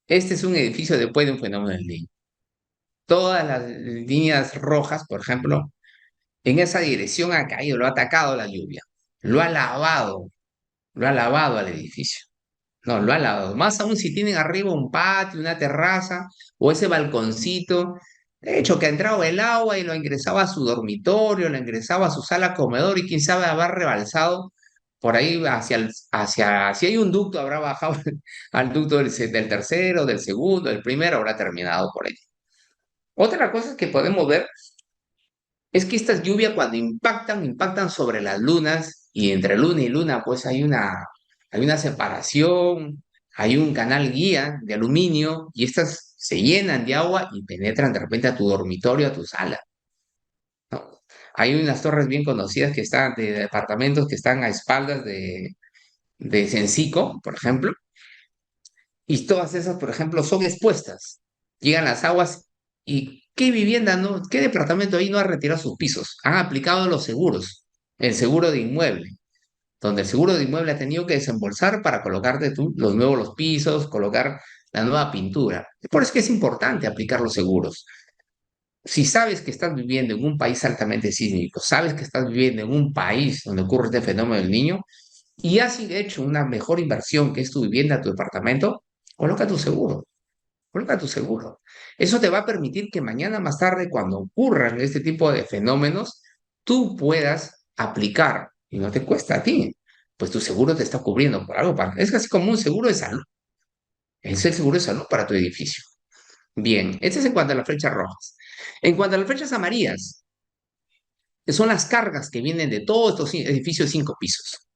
Este es un edificio después de un fenómeno del Niño. Todas las líneas rojas, por ejemplo, en esa dirección ha caído, lo ha atacado la lluvia, lo ha lavado, lo ha lavado al edificio. No, lo ha lavado. Más aún si tienen arriba un patio, una terraza o ese balconcito. De hecho, que ha entrado el agua y lo ingresaba a su dormitorio, lo ingresaba a su sala comedor y quién sabe haber rebalsado por ahí si hay un ducto, habrá bajado al ducto del tercero, del segundo, del primero, habrá terminado por ahí. Otra cosa que podemos ver es que estas lluvias cuando impactan sobre las lunas y entre luna y luna pues hay una separación, hay un canal guía de aluminio y estas se llenan de agua y penetran de repente a tu dormitorio, a tu sala, ¿no? Hay unas torres bien conocidas que están de departamentos que están a espaldas de Sencico, por ejemplo, y todas esas, por ejemplo, son expuestas. Llegan las aguas y ¿qué vivienda no, qué departamento ahí no ha retirado sus pisos? Han aplicado los seguros, el seguro de inmueble, donde el seguro de inmueble ha tenido que desembolsar para colocarte tú los pisos, colocar la nueva pintura. Por eso es que es importante aplicar los seguros. Si sabes que estás viviendo en un país altamente sísmico, sabes que estás viviendo en un país donde ocurre este fenómeno del niño, y has hecho una mejor inversión que es tu vivienda, tu departamento, coloca tu seguro. Coloca tu seguro. Eso te va a permitir que mañana más tarde, cuando ocurran este tipo de fenómenos, tú puedas aplicar y no te cuesta a ti. Pues tu seguro te está cubriendo por algo. Es casi como un seguro de salud. Es el seguro de salud para tu edificio. Bien, este es en cuanto a las flechas rojas. En cuanto a las flechas amarillas, que son las cargas que vienen de todos estos edificios de 5 pisos.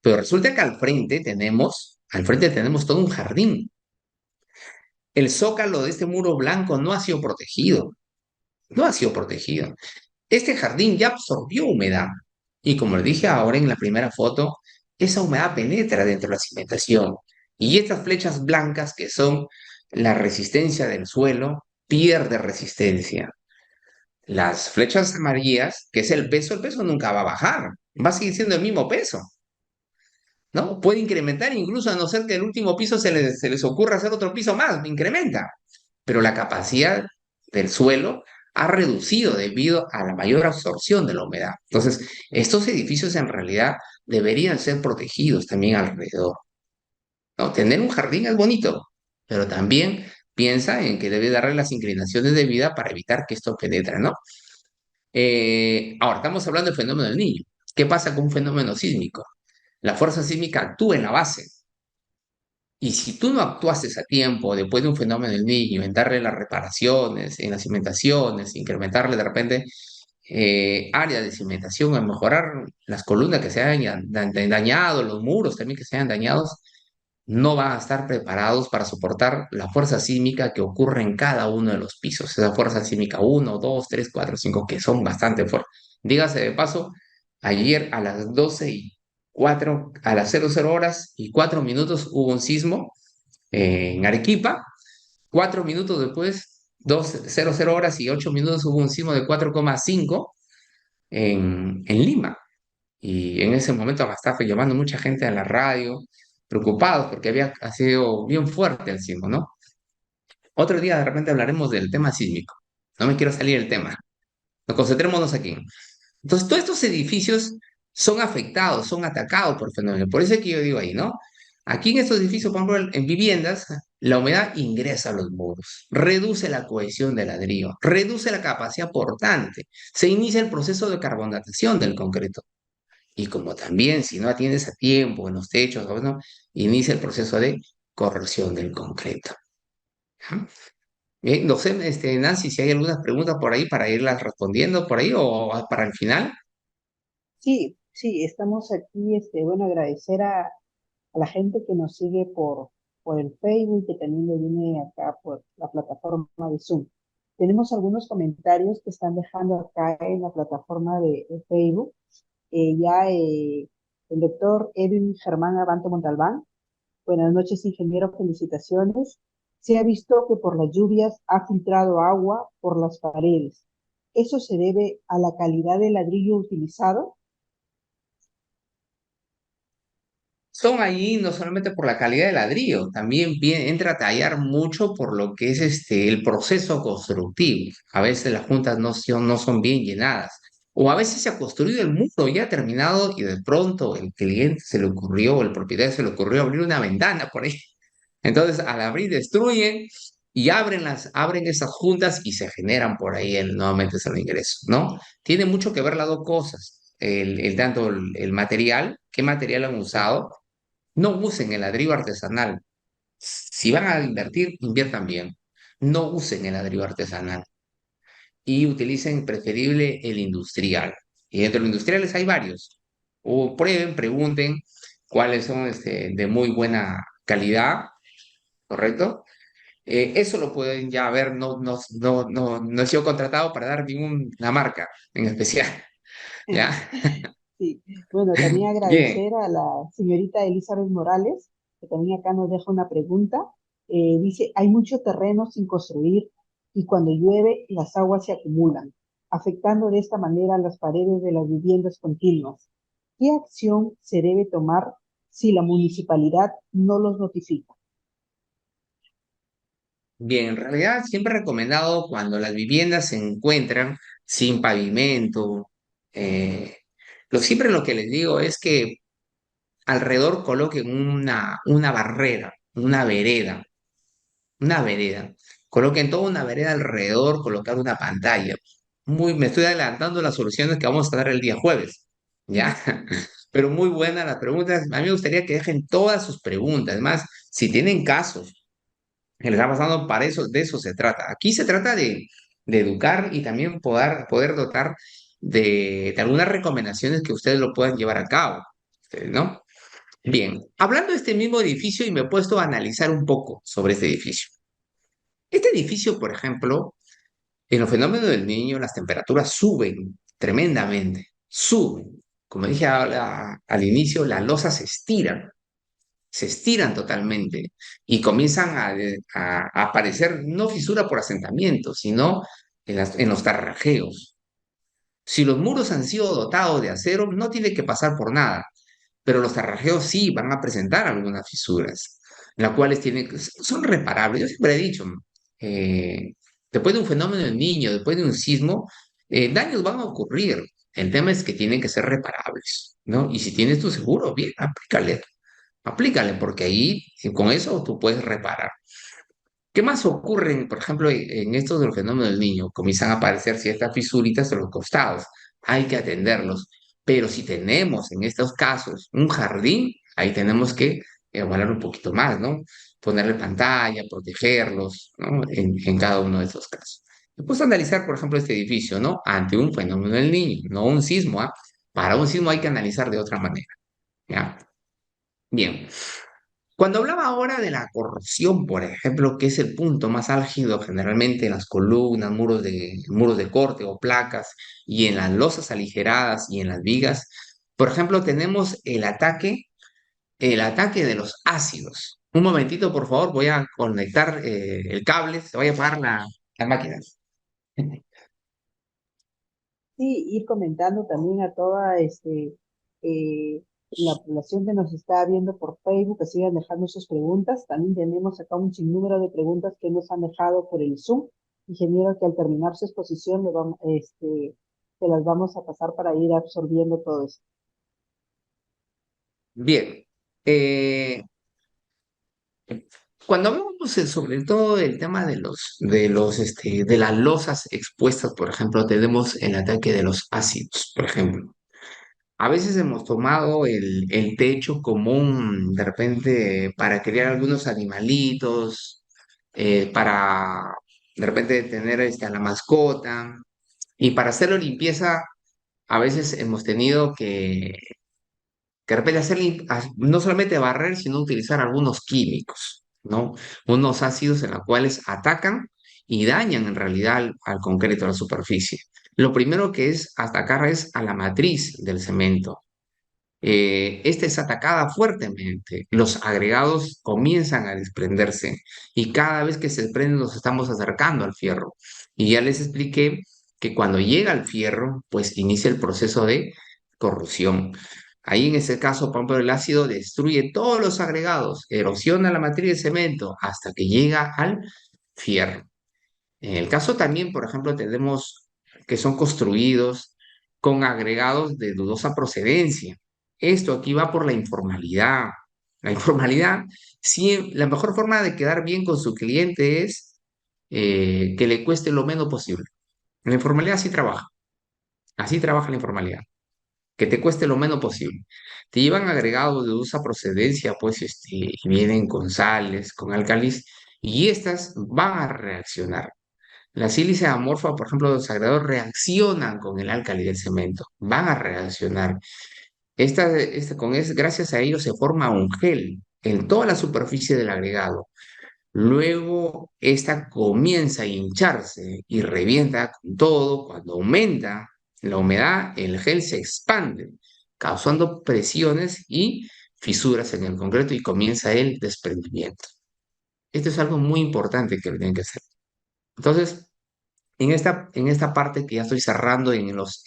Pero resulta que al frente tenemos todo un jardín. El zócalo de este muro blanco no ha sido protegido. No ha sido protegido. Este jardín ya absorbió humedad y como les dije ahora en la primera foto, esa humedad penetra dentro de la cimentación y estas flechas blancas que son la resistencia del suelo pierde resistencia. Las flechas amarillas, que es el peso nunca va a bajar, va a seguir siendo el mismo peso, ¿no? Puede incrementar incluso a no ser que el último piso se les ocurra hacer otro piso más, incrementa, pero la capacidad del suelo ha reducido debido a la mayor absorción de la humedad. Entonces, estos edificios en realidad deberían ser protegidos también alrededor, ¿no? Tener un jardín es bonito, pero también piensa en que debe darle las inclinaciones de vida para evitar que esto penetre, ¿no? Ahora, estamos hablando del fenómeno del niño. ¿Qué pasa con un fenómeno sísmico? La fuerza sísmica actúa en la base, y si tú no actuaste a tiempo después de un fenómeno del niño, en darle las reparaciones, en las cimentaciones, incrementarle de repente área de cimentación, a mejorar las columnas que se hayan dañado, los muros también que se hayan dañados, no van a estar preparados para soportar la fuerza sísmica que ocurre en cada uno de los pisos. Esa fuerza sísmica 1, 2, 3, 4, 5 que son bastante fuertes. Dígase de paso, ayer a las 12:04, a las 00:04 hubo un sismo en Arequipa. 4 minutos después, 00:08 hubo un sismo de 4,5 en Lima. Y en ese momento me estaba llamando mucha gente a la radio, preocupados porque ha sido bien fuerte el sismo, ¿no? Otro día de repente hablaremos del tema sísmico. No me quiero salir del tema. Nos concentrémonos aquí. Entonces, todos estos edificios son afectados, son atacados por fenómenos. Por eso es que yo digo ahí, ¿no? Aquí en estos edificios, por ejemplo, en viviendas, la humedad ingresa a los muros, reduce la cohesión del ladrillo, reduce la capacidad portante, se inicia el proceso de carbonatación del concreto. Y como también, si no atiendes a tiempo en los techos, ¿no? Inicia el proceso de corrosión del concreto. ¿Ya? Bien, no sé, Nancy, si hay algunas preguntas por ahí para irlas respondiendo por ahí o para el final. Sí, sí, estamos aquí, bueno, agradecer a la gente que nos sigue por el Facebook, que también le viene acá por la plataforma de Zoom. Tenemos algunos comentarios que están dejando acá en la plataforma de Facebook. El doctor Edwin Germán Abanto Montalbán. Buenas noches, ingeniero, felicitaciones. Se ha visto que por las lluvias ha filtrado agua por las paredes. ¿Eso se debe a la calidad del ladrillo utilizado? Son ahí no solamente por la calidad del ladrillo, también entra a tallar mucho por lo que es el proceso constructivo. A veces las juntas no son bien llenadas. O a veces se ha construido el muro ya terminado y de pronto el cliente se le ocurrió o el propietario se le ocurrió abrir una ventana por ahí. Entonces, al abrir, destruyen y abren esas juntas y se generan por ahí nuevamente esos ingresos, ¿no? Tiene mucho que ver las dos cosas. Tanto el material, qué material han usado. No usen el ladrillo artesanal. Si van a invertir, inviertan bien. No usen el ladrillo artesanal y utilicen preferible el industrial. Y entre los industriales hay varios. O prueben, pregunten cuáles son de muy buena calidad, ¿correcto? Eso lo pueden ya ver, no he sido contratado para dar ninguna marca en especial, ¿ya? Sí, bueno, también Bien, agradecer a la señorita Elizabeth Morales, que también acá nos deja una pregunta. Dice, hay mucho terreno sin construir y cuando llueve las aguas se acumulan, afectando de esta manera las paredes de las viviendas continuas. ¿Qué acción se debe tomar si la municipalidad no los notifica? bien, en realidad siempre he recomendado cuando las viviendas se encuentran sin pavimento, eh, siempre lo que les digo es que alrededor coloquen una barrera, una vereda. Coloquen toda una vereda alrededor, colocar una pantalla. Me estoy adelantando las soluciones que vamos a dar el día jueves, ¿ya? Pero muy buenas las preguntas. A mí me gustaría que dejen todas sus preguntas. Además, si tienen casos que les está pasando para eso, de eso se trata. Aquí se trata de educar y también poder dotar de algunas recomendaciones que ustedes lo puedan llevar a cabo, ¿no? Bien, hablando de este mismo edificio y me he puesto a analizar un poco sobre este edificio. Este edificio, por ejemplo, en los fenómenos del niño, las temperaturas suben tremendamente, suben. Como dije al inicio, las losas se estiran totalmente y comienzan a aparecer no fisura por asentamiento, sino en los tarrajeos. Si los muros han sido dotados de acero, no tiene que pasar por nada, pero los tarrajeos sí van a presentar algunas fisuras, las cuales son reparables. Yo siempre he dicho, eh, después de un fenómeno del niño, después de un sismo, daños van a ocurrir. El tema es que tienen que ser reparables, ¿no? Y si tienes tu seguro, bien, aplícale, porque ahí con eso tú puedes reparar. ¿Qué más ocurre, por ejemplo, en estos del fenómeno del niño? Comienzan a aparecer ciertas fisuritas en los costados. Hay que atenderlos. Pero si tenemos en estos casos un jardín, ahí tenemos que evaluar un poquito más, ¿no? Ponerle pantalla, protegerlos, ¿no? En cada uno de esos casos. Después analizar, por ejemplo, este edificio, ¿no? Ante un fenómeno del niño, no un sismo, ¿ah? Para un sismo hay que analizar de otra manera, ¿ya? Bien. Cuando hablaba ahora de la corrosión, por ejemplo, que es el punto más álgido generalmente en las columnas, muros de corte o placas, y en las losas aligeradas y en las vigas, por ejemplo, tenemos el ataque de los ácidos. Un momentito, por favor, voy a conectar el cable, se va a apagar la máquina. Sí, ir comentando también a toda la población que nos está viendo por Facebook, que sigan dejando sus preguntas. También tenemos acá un sinnúmero de preguntas que nos han dejado por el Zoom. Ingeniero, que al terminar su exposición se las vamos a pasar para ir absorbiendo todo eso. Bien. Cuando hablamos sobre todo el tema de las losas expuestas, por ejemplo, tenemos el ataque de los ácidos, por ejemplo. A veces hemos tomado el techo común, de repente, para criar algunos animalitos, para de repente tener a la mascota, y para hacerlo limpieza, a veces hemos tenido que de repente no solamente barrer, sino utilizar algunos químicos, ¿no? Unos ácidos en los cuales atacan y dañan en realidad al concreto, a la superficie. Lo primero que es atacar es a la matriz del cemento. Esta es atacada fuertemente, los agregados comienzan a desprenderse y cada vez que se desprenden nos estamos acercando al fierro. Y ya les expliqué que cuando llega al fierro, pues inicia el proceso de corrosión. Ahí en ese caso, por ejemplo, el ácido destruye todos los agregados, erosiona la matriz de cemento hasta que llega al fierro. En el caso también, por ejemplo, tenemos que son construidos con agregados de dudosa procedencia. Esto aquí va por la informalidad. La informalidad, sí, la mejor forma de quedar bien con su cliente es que le cueste lo menos posible. La informalidad así trabaja la informalidad, que te cueste lo menos posible. Te llevan agregados de dudosa procedencia, pues y vienen con sales, con álcalis, y estas van a reaccionar. La sílice amorfa, por ejemplo, los agregados reaccionan con el álcali del cemento, van a reaccionar. Gracias a ello se forma un gel en toda la superficie del agregado. Luego, esta comienza a hincharse y revienta con todo. Cuando aumenta la humedad, el gel se expande, causando presiones y fisuras en el concreto y comienza el desprendimiento. Esto es algo muy importante que tienen que hacer. Entonces, en esta parte que ya estoy cerrando en las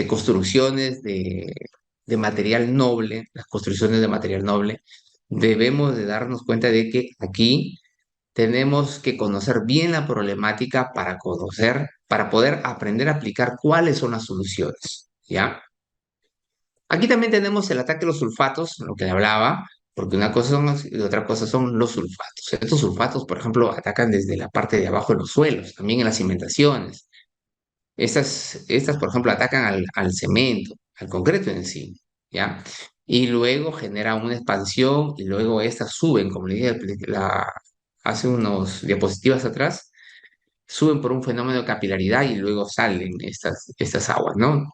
construcciones de material noble, las construcciones de material noble, debemos de darnos cuenta de que aquí tenemos que conocer bien la problemática para poder aprender a aplicar cuáles son las soluciones, ¿ya? Aquí también tenemos el ataque de los sulfatos, lo que le hablaba, porque una cosa son y otra cosa son los sulfatos. Estos sulfatos, por ejemplo, atacan desde la parte de abajo de los suelos, también en las cimentaciones. Estas, por ejemplo, atacan al cemento, al concreto en sí, ¿ya? Y luego genera una expansión y luego estas suben, como le dije hace unos diapositivas atrás, suben por un fenómeno de capilaridad y luego salen estas aguas, ¿no?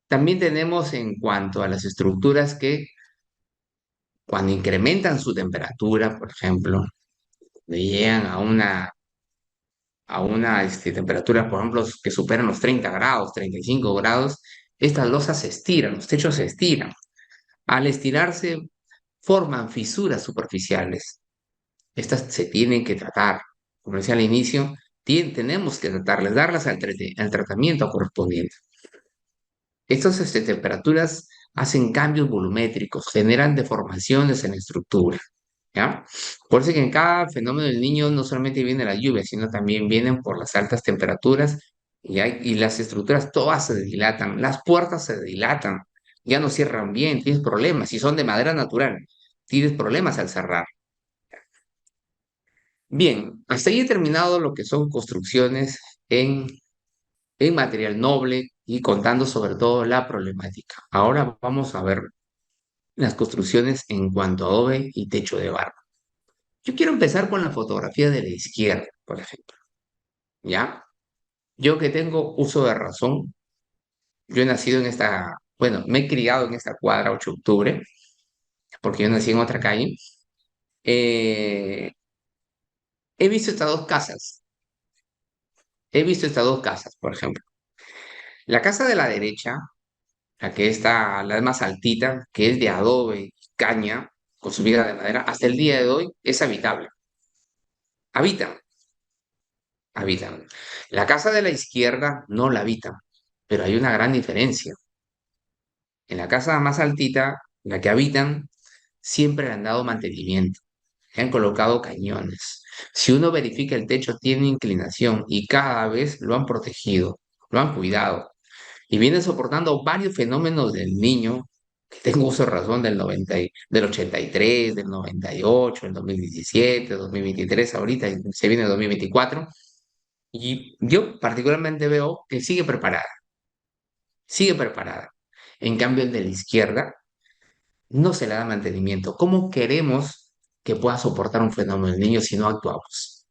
También tenemos en cuanto a las estructuras que cuando incrementan su temperatura, por ejemplo, llegan a una temperatura, por ejemplo, que superan los 30 grados, 35 grados, estas losas se estiran, los techos se estiran. Al estirarse, forman fisuras superficiales. Estas se tienen que tratar. Como decía al inicio, tenemos que tratarlas, darlas al tratamiento correspondiente. Estas temperaturas hacen cambios volumétricos, generan deformaciones en la estructura, ¿ya? Por eso que en cada fenómeno del niño no solamente viene la lluvia, sino también vienen por las altas temperaturas y las estructuras todas se dilatan, las puertas se dilatan, ya no cierran bien, tienes problemas. Si son de madera natural, tienes problemas al cerrar. Bien, hasta ahí he terminado lo que son construcciones en material noble y contando sobre todo la problemática. Ahora vamos a ver las construcciones en cuanto a adobe y techo de barro. Yo quiero empezar con la fotografía de la izquierda, por ejemplo. ¿Ya? Yo que tengo uso de razón, yo he nacido bueno, me he criado en esta cuadra 8 de octubre, porque yo nací en otra calle. Eh, he visto estas dos casas. He visto estas dos casas, por ejemplo. La casa de la derecha, la que está, la más altita, que es de adobe y caña, con su viga de madera, hasta el día de hoy es habitable. Habitan, habitan. La casa de la izquierda no la habitan, pero hay una gran diferencia. En la casa más altita, la que habitan, siempre le han dado mantenimiento, le han colocado cañones. Si uno verifica el techo tiene inclinación y cada vez lo han protegido, lo han cuidado y vienen soportando varios fenómenos del niño que tengo uso de razón del 83, del 98, del 2017, 2023, ahorita y se viene el 2024. Y yo particularmente veo que sigue preparada, sigue preparada. En cambio, el de la izquierda no se le da mantenimiento. ¿Cómo queremos que pueda soportar un fenómeno del niño si no actuamos?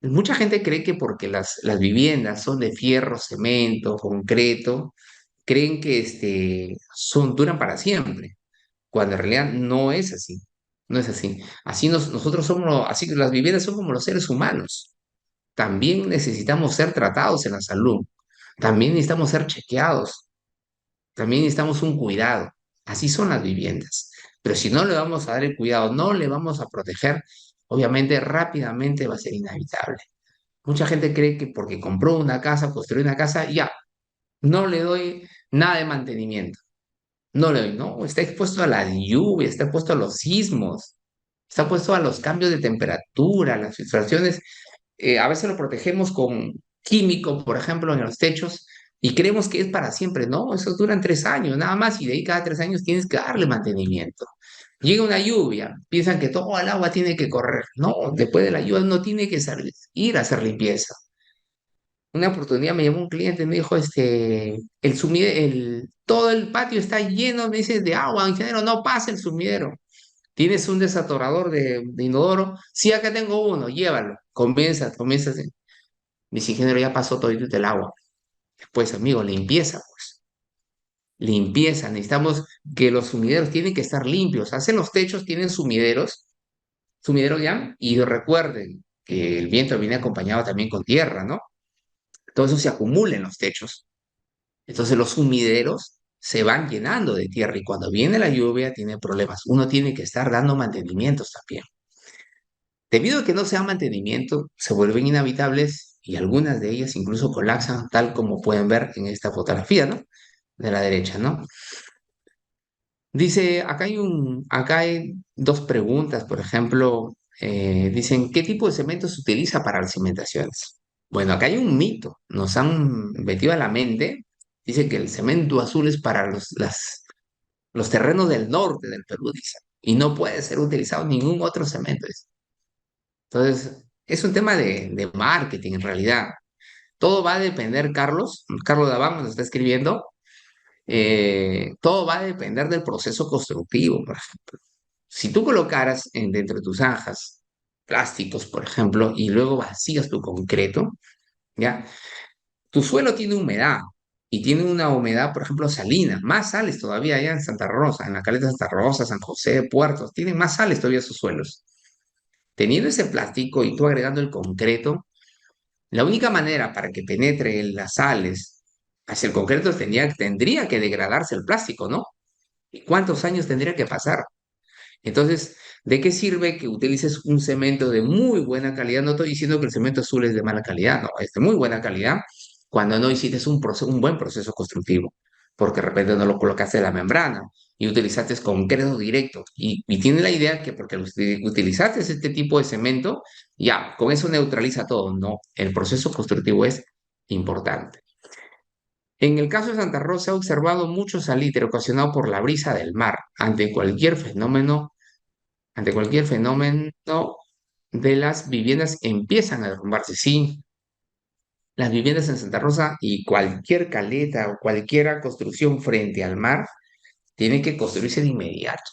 Mucha gente cree que porque las viviendas son de fierro, cemento, concreto, creen que duran para siempre, cuando en realidad no es así. No es así. Nosotros somos, así que las viviendas son como los seres humanos. También necesitamos ser tratados en la salud. También necesitamos ser chequeados. También necesitamos un cuidado. Así son las viviendas. Pero si no le vamos a dar el cuidado, no le vamos a proteger, obviamente rápidamente va a ser inhabitable. Mucha gente cree que porque compró una casa, construyó una casa, ya, no le doy nada de mantenimiento. No le doy, no, está expuesto a la lluvia, está expuesto a los sismos, está expuesto a los cambios de temperatura, a las filtraciones. A veces lo protegemos con químico, por ejemplo, en los techos, y creemos que es para siempre. No, eso duran 3 años, nada más, y de ahí cada 3 años tienes que darle mantenimiento. Llega una lluvia, piensan que todo el agua tiene que correr. No, después de la lluvia no tiene que ir a hacer limpieza. Una oportunidad me llamó un cliente y me dijo, todo el patio está lleno, me dice, de agua, ingeniero, no pasa el sumidero. ¿Tienes un desatorador de inodoro? Sí, acá tengo uno, llévalo. Comienza así. Mi ingeniero ya pasó todo el agua. Después, amigo, limpieza, pues. Limpieza. Necesitamos que los sumideros tienen que estar limpios. Hacen los techos, tienen sumidero ya, y recuerden que el viento viene acompañado también con tierra, ¿no? Todo eso se acumula en los techos. Entonces los sumideros se van llenando de tierra y cuando viene la lluvia tiene problemas. Uno tiene que estar dando mantenimientos también. Debido a que no se da mantenimiento, se vuelven inhabitables y algunas de ellas incluso colapsan, tal como pueden ver en esta fotografía, ¿no? De la derecha, ¿no? Dice, acá hay dos preguntas, por ejemplo, dicen, ¿qué tipo de cemento se utiliza para las cimentaciones? Bueno, acá hay un mito, nos han metido a la mente, dice que el cemento azul es para los terrenos del norte del Perú, dice, y no puede ser utilizado ningún otro cemento, dice. Entonces, es un tema de marketing en realidad. Todo va a depender, Carlos Daván nos está escribiendo, todo va a depender del proceso constructivo, por ejemplo. Si tú colocaras dentro de tus zanjas plásticos, por ejemplo, y luego vacías tu concreto, ¿ya? Tu suelo tiene humedad y tiene una humedad, por ejemplo, salina, más sales todavía allá en Santa Rosa, en la caleta de Santa Rosa, San José, Puertos, tienen más sales todavía sus suelos. Teniendo ese plástico y tú agregando el concreto, la única manera para que penetre las sales hacia el concreto tendría que degradarse el plástico, ¿no? ¿Y cuántos años tendría que pasar? Entonces, ¿de qué sirve que utilices un cemento de muy buena calidad? No estoy diciendo que el cemento azul es de mala calidad, no, es de muy buena calidad cuando no hiciste un buen proceso constructivo, porque de repente no lo colocaste en la membrana y utilizaste concreto directo. Y tiene la idea que porque utilizaste este tipo de cemento, ya, con eso neutraliza todo. No, el proceso constructivo es importante. En el caso de Santa Rosa se ha observado mucho salitre ocasionado por la brisa del mar ante cualquier fenómeno de las viviendas empiezan a derrumbarse. Sí, las viviendas en Santa Rosa y cualquier caleta o cualquier construcción frente al mar tiene que construirse de inmediato.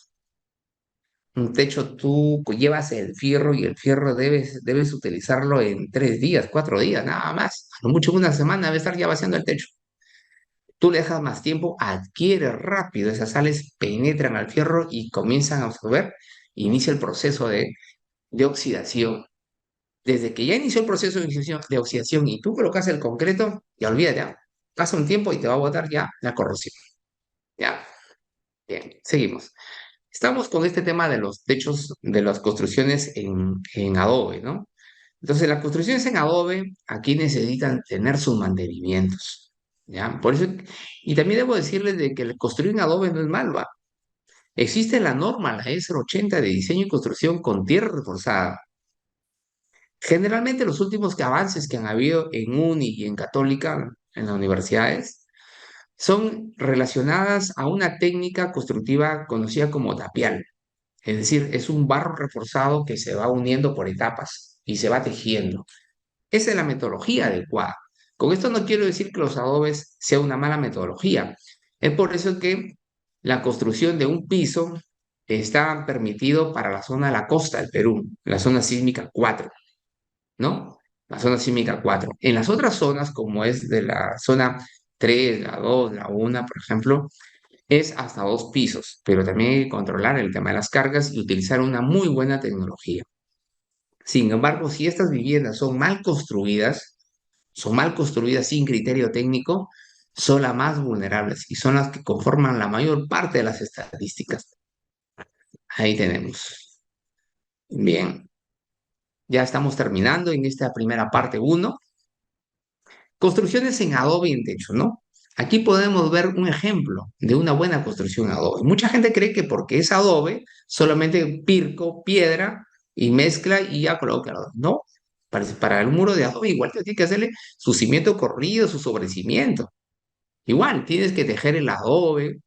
Un techo tú llevas el fierro y el fierro debes utilizarlo en 3 días, 4 días, nada más. A lo mucho una semana debe estar ya vaciando el techo. Tú le dejas más tiempo, adquiere rápido, esas sales penetran al fierro y comienzan a absorber, inicia el proceso de oxidación. Desde que ya inició el proceso de oxidación y tú colocas el concreto, ya olvídate, ya. Pasa un tiempo y te va a botar ya la corrosión. Ya, bien, seguimos. Estamos con este tema de los techos, de las construcciones en adobe, ¿no? Entonces, las construcciones en adobe aquí necesitan tener sus mantenimientos, ¿ya? Por eso, y también debo decirles de que el construir en adobe no es malo, ¿va? Existe la norma, la ES 80 de diseño y construcción con tierra reforzada. Generalmente los últimos avances que han habido en UNI y en Católica, en las universidades, son relacionadas a una técnica constructiva conocida como tapial. Es decir, es un barro reforzado que se va uniendo por etapas y se va tejiendo. Esa es la metodología adecuada. Con esto no quiero decir que los adobes sea una mala metodología. Es por eso que la construcción de un piso está permitido para la zona de la costa del Perú, la zona sísmica 4, ¿no? La zona sísmica 4. En las otras zonas, como es de la zona 3, la 2, la 1, por ejemplo, es hasta 2 pisos, pero también hay que controlar el tema de las cargas y utilizar una muy buena tecnología. Sin embargo, si estas viviendas son mal construidas sin criterio técnico, son las más vulnerables y son las que conforman la mayor parte de las estadísticas. Ahí tenemos. Bien, ya estamos terminando en esta primera parte uno. Construcciones en adobe y en techo, ¿no? Aquí podemos ver un ejemplo de una buena construcción en adobe. Mucha gente cree que porque es adobe, solamente pirco, piedra y mezcla y ya coloca el adobe. No, para el muro de adobe igual tiene que hacerle su cimiento corrido, su sobrecimiento. Igual, tienes que tejer el adobe,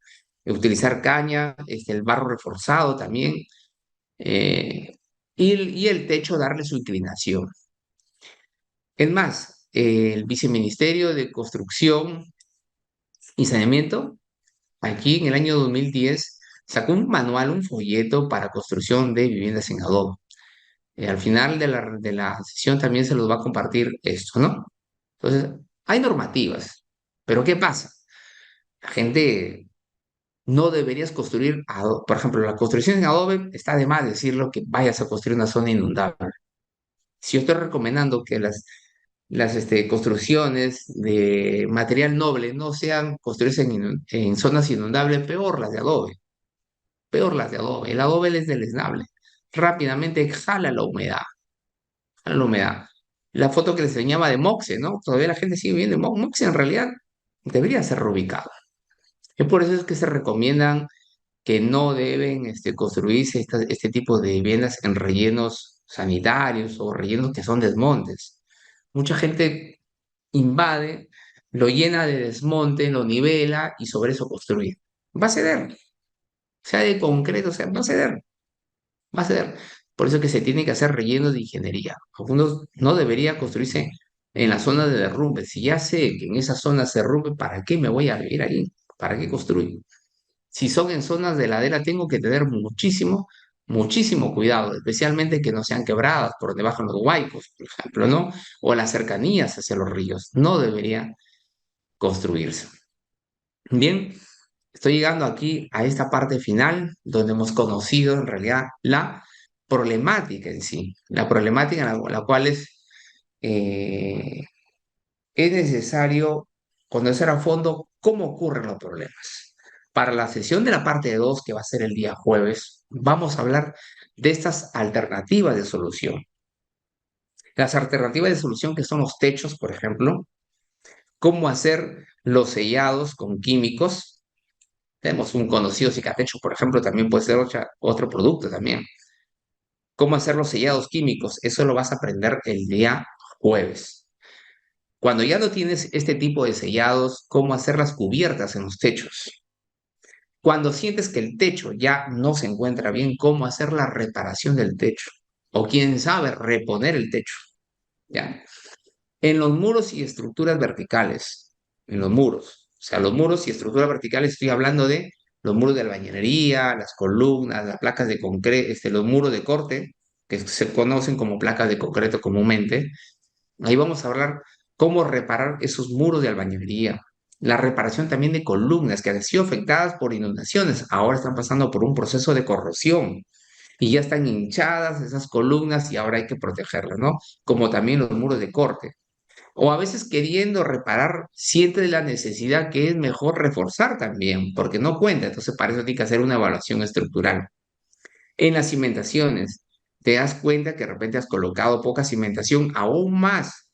utilizar caña, el barro reforzado también, eh, y el techo darle su inclinación. Es más, el Viceministerio de Construcción y Saneamiento, aquí en el año 2010, sacó un manual, un folleto para construcción de viviendas en adobe. Al final de la sesión también se los va a compartir esto, ¿no? Entonces, hay normativas, pero ¿qué pasa? La gente no deberías construir, por ejemplo, la construcción en adobe, está de más decirlo que vayas a construir una zona inundable. Si yo estoy recomendando que las construcciones de material noble no sean construidas en zonas inundables, peor las de adobe, peor las de adobe. El adobe es deleznable, rápidamente jala la humedad, jala la humedad. La foto que les enseñaba de Moxe, ¿no? Todavía la gente sigue viendo Moxe, en realidad debería ser reubicado. Es por eso es que se recomiendan que no deben construirse este tipo de viviendas en rellenos sanitarios o rellenos que son desmontes. Mucha gente invade, lo llena de desmonte, lo nivela y sobre eso construye. Va a ceder, sea de concreto, sea, va a ceder, va a ceder. Por eso que se tiene que hacer rellenos de ingeniería. Algunos no debería construirse en la zona de derrumbe. Si ya sé que en esa zona se derrumbe, ¿para qué me voy a vivir ahí? ¿Para qué construir? Si son en zonas de ladera, tengo que tener muchísimo, muchísimo cuidado, especialmente que no sean quebradas por debajo de los huaicos, por ejemplo, ¿no? O las cercanías hacia los ríos. No debería construirse. Bien, estoy llegando aquí a esta parte final donde hemos conocido en realidad la problemática en sí, la problemática en la cual eh, es necesario conocer a fondo cómo ocurren los problemas. Para la sesión de la parte 2, que va a ser el día jueves, vamos a hablar de estas alternativas de solución. Las alternativas de solución que son los techos, por ejemplo, cómo hacer los sellados con químicos. Tenemos un conocido cicatecho, por ejemplo, también puede ser otro producto también. Cómo hacer los sellados químicos, eso lo vas a aprender el día jueves. Cuando ya no tienes este tipo de sellados, cómo hacer las cubiertas en los techos. Cuando sientes que el techo ya no se encuentra bien, cómo hacer la reparación del techo. O quién sabe, reponer el techo. ¿Ya? En los muros y estructuras verticales, en los muros, o sea, los muros y estructuras verticales, estoy hablando de los muros de albañilería, las columnas, las placas de concreto, los muros de corte, que se conocen como placas de concreto comúnmente. Ahí vamos a hablar cómo reparar esos muros de albañilería. La reparación también de columnas que han sido afectadas por inundaciones. Ahora están pasando por un proceso de corrosión y ya están hinchadas esas columnas y ahora hay que protegerlas, ¿no? Como también los muros de corte. O a veces queriendo reparar, siente la necesidad que es mejor reforzar también, porque no cuenta. Entonces, para eso tiene que hacer una evaluación estructural. En las cimentaciones, te das cuenta que de repente has colocado poca cimentación, aún más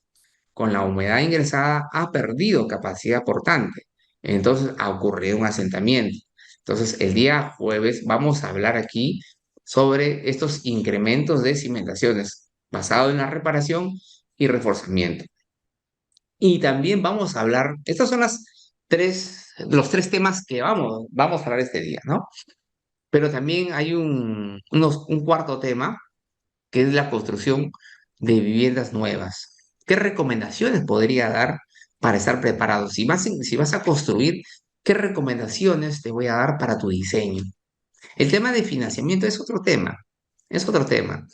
con la humedad ingresada, ha perdido capacidad portante. Entonces ha ocurrido un asentamiento. Entonces, el día jueves vamos a hablar aquí sobre estos incrementos de cimentaciones basado en la reparación y reforzamiento. Y también vamos a hablar, estas son las los tres temas que vamos a hablar este día, ¿no? Pero también hay un cuarto tema, que es la construcción de viviendas nuevas. ¿Qué recomendaciones podría dar para estar preparado? Si vas a construir, ¿qué recomendaciones te voy a dar para tu diseño? El tema de financiamiento es otro tema, es otro tema.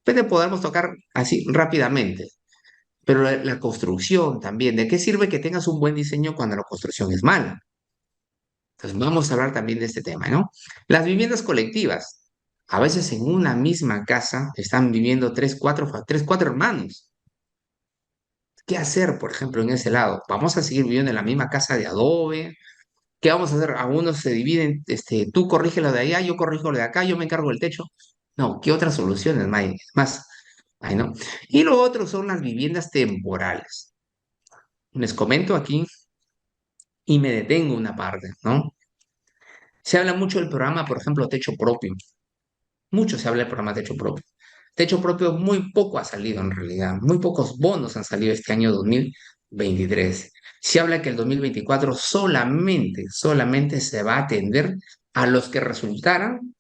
Pero podemos tocar así rápidamente. Pero la construcción también, ¿de qué sirve que tengas un buen diseño cuando la construcción es mala? Entonces vamos a hablar también de este tema, ¿no? Las viviendas colectivas. A veces en una misma casa están viviendo tres, cuatro hermanos. ¿Qué hacer, por ejemplo, en ese lado? ¿Vamos a seguir viviendo en la misma casa de adobe? ¿Qué vamos a hacer? Algunos se dividen, tú corrige lo de allá, yo corrijo lo de acá, yo me encargo del techo. No, ¿qué otras soluciones más hay, no? Y lo otro son las viviendas temporales. Les comento aquí y me detengo una parte, ¿no? Se habla mucho del programa, por ejemplo, Techo Propio. Mucho se habla del programa Techo Propio. Techo Propio muy poco ha salido en realidad. Muy pocos bonos han salido este año 2023. Se habla que el 2024 solamente se va a atender a los que resultaran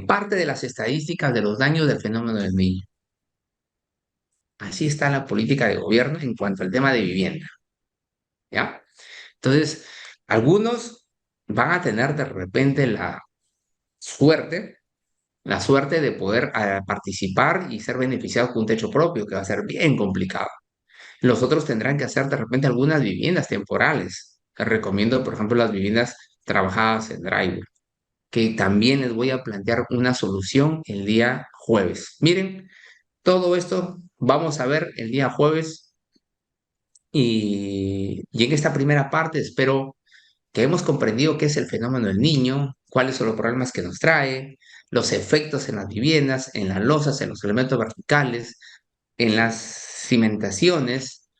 parte de las estadísticas de los daños del fenómeno del niño. Así está la política de gobierno en cuanto al tema de vivienda, ¿ya? Entonces, algunos van a tener de repente suerte, la suerte de poder participar y ser beneficiados con un techo propio, que va a ser bien complicado. Los otros tendrán que hacer de repente algunas viviendas temporales. Les recomiendo, por ejemplo, las viviendas trabajadas en drywall, que también les voy a plantear una solución el día jueves. Miren, todo esto vamos a ver el día jueves y en esta primera parte espero que hemos comprendido qué es el fenómeno del niño, cuáles son los problemas que nos trae, los efectos en las viviendas, en las losas, en los elementos verticales, en las cimentaciones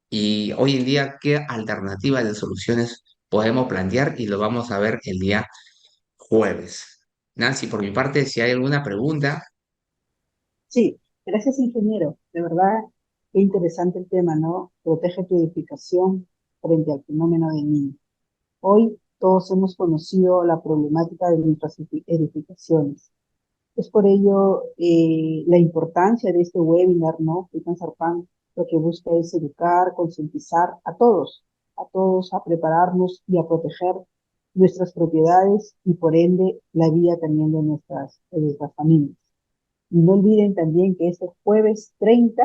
y hoy en día qué alternativas de soluciones podemos plantear y lo vamos a ver el día jueves. Nancy, por mi parte, si hay alguna pregunta, Sí, gracias, ingeniero. De verdad, qué interesante el tema, ¿no? Protege tu edificación frente al fenómeno del niño. Hoy todos hemos conocido la problemática de nuestras edificaciones. Es por ello la importancia de este webinar, ¿no? Fitan Sarpan lo que busca es educar, concientizar a todos a prepararnos y a proteger nuestras propiedades y por ende la vida también de nuestras familias. Y no olviden también que este jueves 30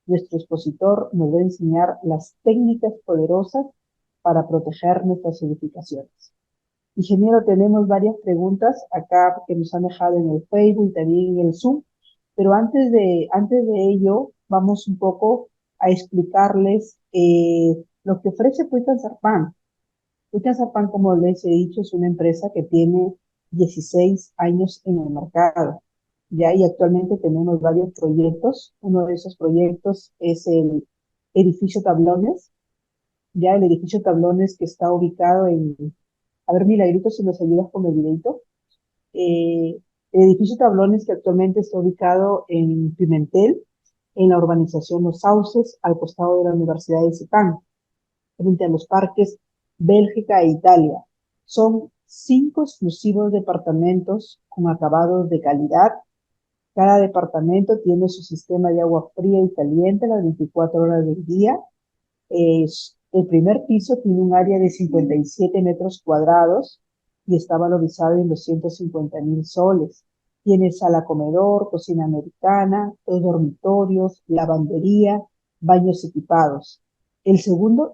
nuestro expositor nos va a enseñar las técnicas poderosas para proteger nuestras edificaciones. Ingeniero, tenemos varias preguntas acá que nos han dejado en el Facebook y también en el Zoom, pero antes de ello, vamos un poco a explicarles lo que ofrece Puican Sarpan. Puican Sarpan, como les he dicho, es una empresa que tiene 16 años en el mercado. Ya, y actualmente tenemos varios proyectos. Uno de esos proyectos es el edificio Tablones, ya el edificio Tablones que está ubicado en, a ver, Milagrito, si nos ayudas con el videito. El edificio Tablones que actualmente está ubicado en Pimentel, en la urbanización Los Sauces, al costado de la Universidad de Zetán, frente a los parques Bélgica e Italia. Son 5 exclusivos departamentos con acabados de calidad. Cada departamento tiene su sistema de agua fría y caliente las 24 horas del día. El primer piso tiene un área de 57 metros cuadrados y está valorizado en 250.000 soles. Tiene sala comedor, cocina americana, 2 dormitorios, lavandería, baños equipados. Del segundo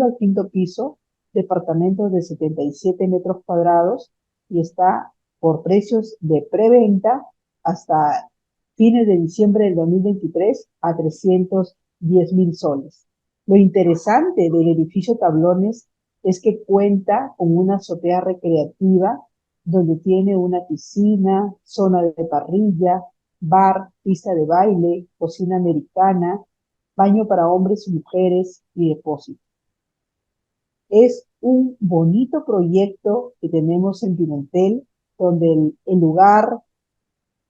al quinto piso, departamentos de 77 metros cuadrados y está por precios de preventa hasta fines de diciembre del 2023 a 310.000 soles. Lo interesante del edificio Tablones es que cuenta con una azotea recreativa donde tiene una piscina, zona de parrilla, bar, pista de baile, cocina americana, baño para hombres y mujeres y depósito. Es un bonito proyecto que tenemos en Pimentel, donde el lugar,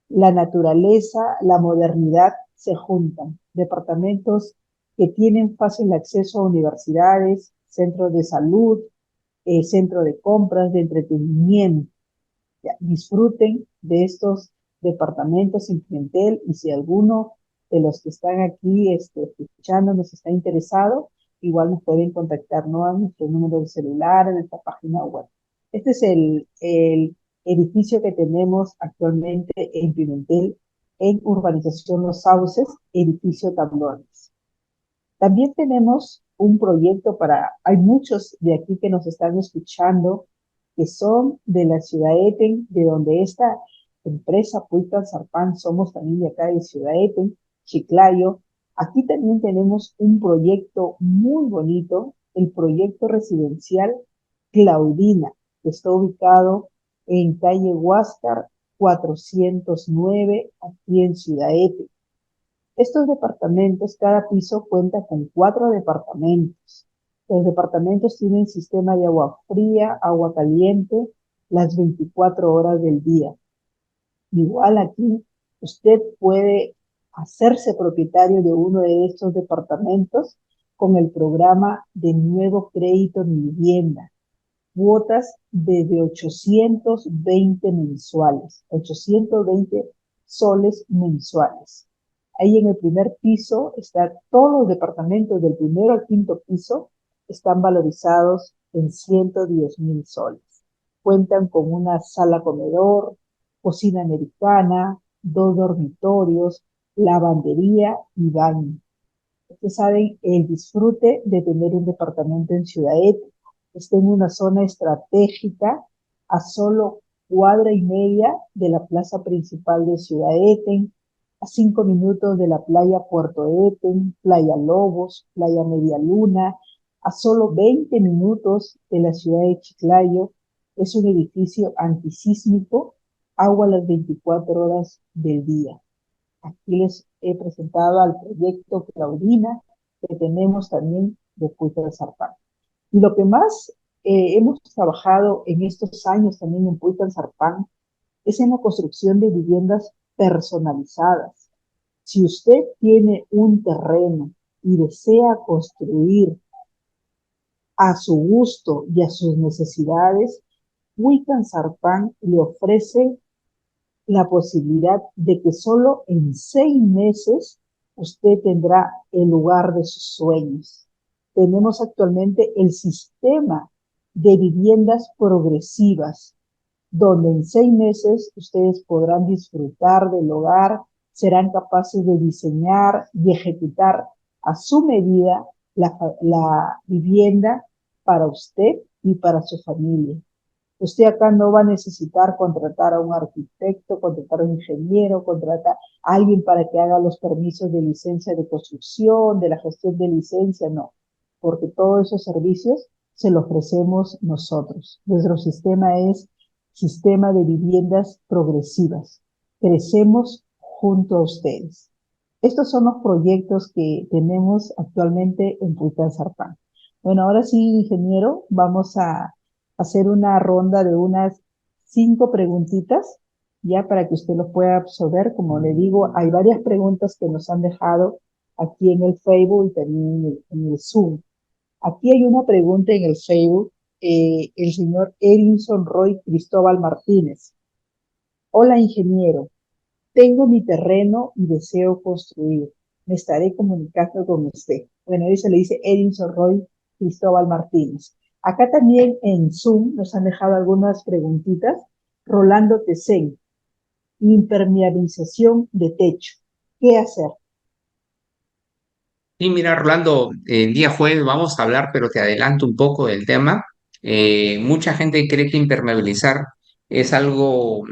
la naturaleza, la modernidad se juntan. Departamentos que tienen fácil acceso a universidades, centro de salud, centro de compras, de entretenimiento. Ya, disfruten de estos departamentos en Pimentel y si alguno de los que están aquí escuchándonos está interesado, igual nos pueden contactar, ¿no? A nuestro número de celular, en nuestra página web. Este es el edificio que tenemos actualmente en Pimentel, en Urbanización Los Sauces, edificio Tablones. También tenemos un proyecto hay muchos de aquí que nos están escuchando que son de la ciudad Eten, de donde esta empresa Puical Sarpan, somos también de acá de ciudad Eten, Chiclayo. Aquí también tenemos un proyecto muy bonito, el proyecto residencial Claudina, que está ubicado en calle Huáscar 409, aquí en ciudad Eten. Estos departamentos, cada piso cuenta con 4 departamentos. Los departamentos tienen sistema de agua fría, agua caliente, las 24 horas del día. Igual aquí, usted puede hacerse propietario de uno de estos departamentos con el programa de nuevo crédito en vivienda. Cuotas desde 820 mensuales, 820 soles mensuales. Ahí en el primer piso todos los departamentos del primero al quinto piso están valorizados en 110,000 soles. Cuentan con una sala comedor, cocina americana, 2 dormitorios, lavandería y baño. Ustedes saben el disfrute de tener un departamento en Ciudad Eten. Está en una zona estratégica a solo cuadra y media de la plaza principal de Ciudad Eten, a 5 minutos de la playa Puerto Eten, Playa Lobos, Playa Media Luna, a solo 20 minutos de la ciudad de Chiclayo. Es un edificio antisísmico, agua las 24 horas del día. Aquí les he presentado al proyecto Claudina, que tenemos también de Puical Sarpan. Y lo que más hemos trabajado en estos años también en Puical Sarpan es en la construcción de viviendas personalizadas. Si usted tiene un terreno y desea construir a su gusto y a sus necesidades, Puical Sarpan le ofrece la posibilidad de que solo en 6 meses usted tendrá el lugar de sus sueños. Tenemos actualmente el sistema de viviendas progresivas, donde en 6 meses ustedes podrán disfrutar del hogar, serán capaces de diseñar y ejecutar a su medida la vivienda para usted y para su familia. Usted acá no va a necesitar contratar a un arquitecto, contratar a un ingeniero, contratar a alguien para que haga los permisos de licencia de construcción, de la gestión de licencia, no, porque todos esos servicios se los ofrecemos nosotros. Nuestro sistema es sistema de viviendas progresivas. Crecemos junto a ustedes. Estos son los proyectos que tenemos actualmente en Puical Sarpan. Bueno, ahora sí, ingeniero, vamos a hacer una ronda de unas 5 preguntitas, ya para que usted los pueda absorber. Como le digo, hay varias preguntas que nos han dejado aquí en el Facebook y también en el Zoom. Aquí hay una pregunta en el Facebook, el señor Edinson Roy Cristóbal Martínez. Hola, ingeniero. Tengo mi terreno y deseo construir. Me estaré comunicando con usted. Bueno, eso le dice Edinson Roy Cristóbal Martínez. Acá también en Zoom nos han dejado algunas preguntitas. Rolando Tecén, impermeabilización de techo. ¿Qué hacer? Y mira, Rolando, el día jueves vamos a hablar, pero te adelanto un poco del tema. Mucha gente cree que impermeabilizar es algo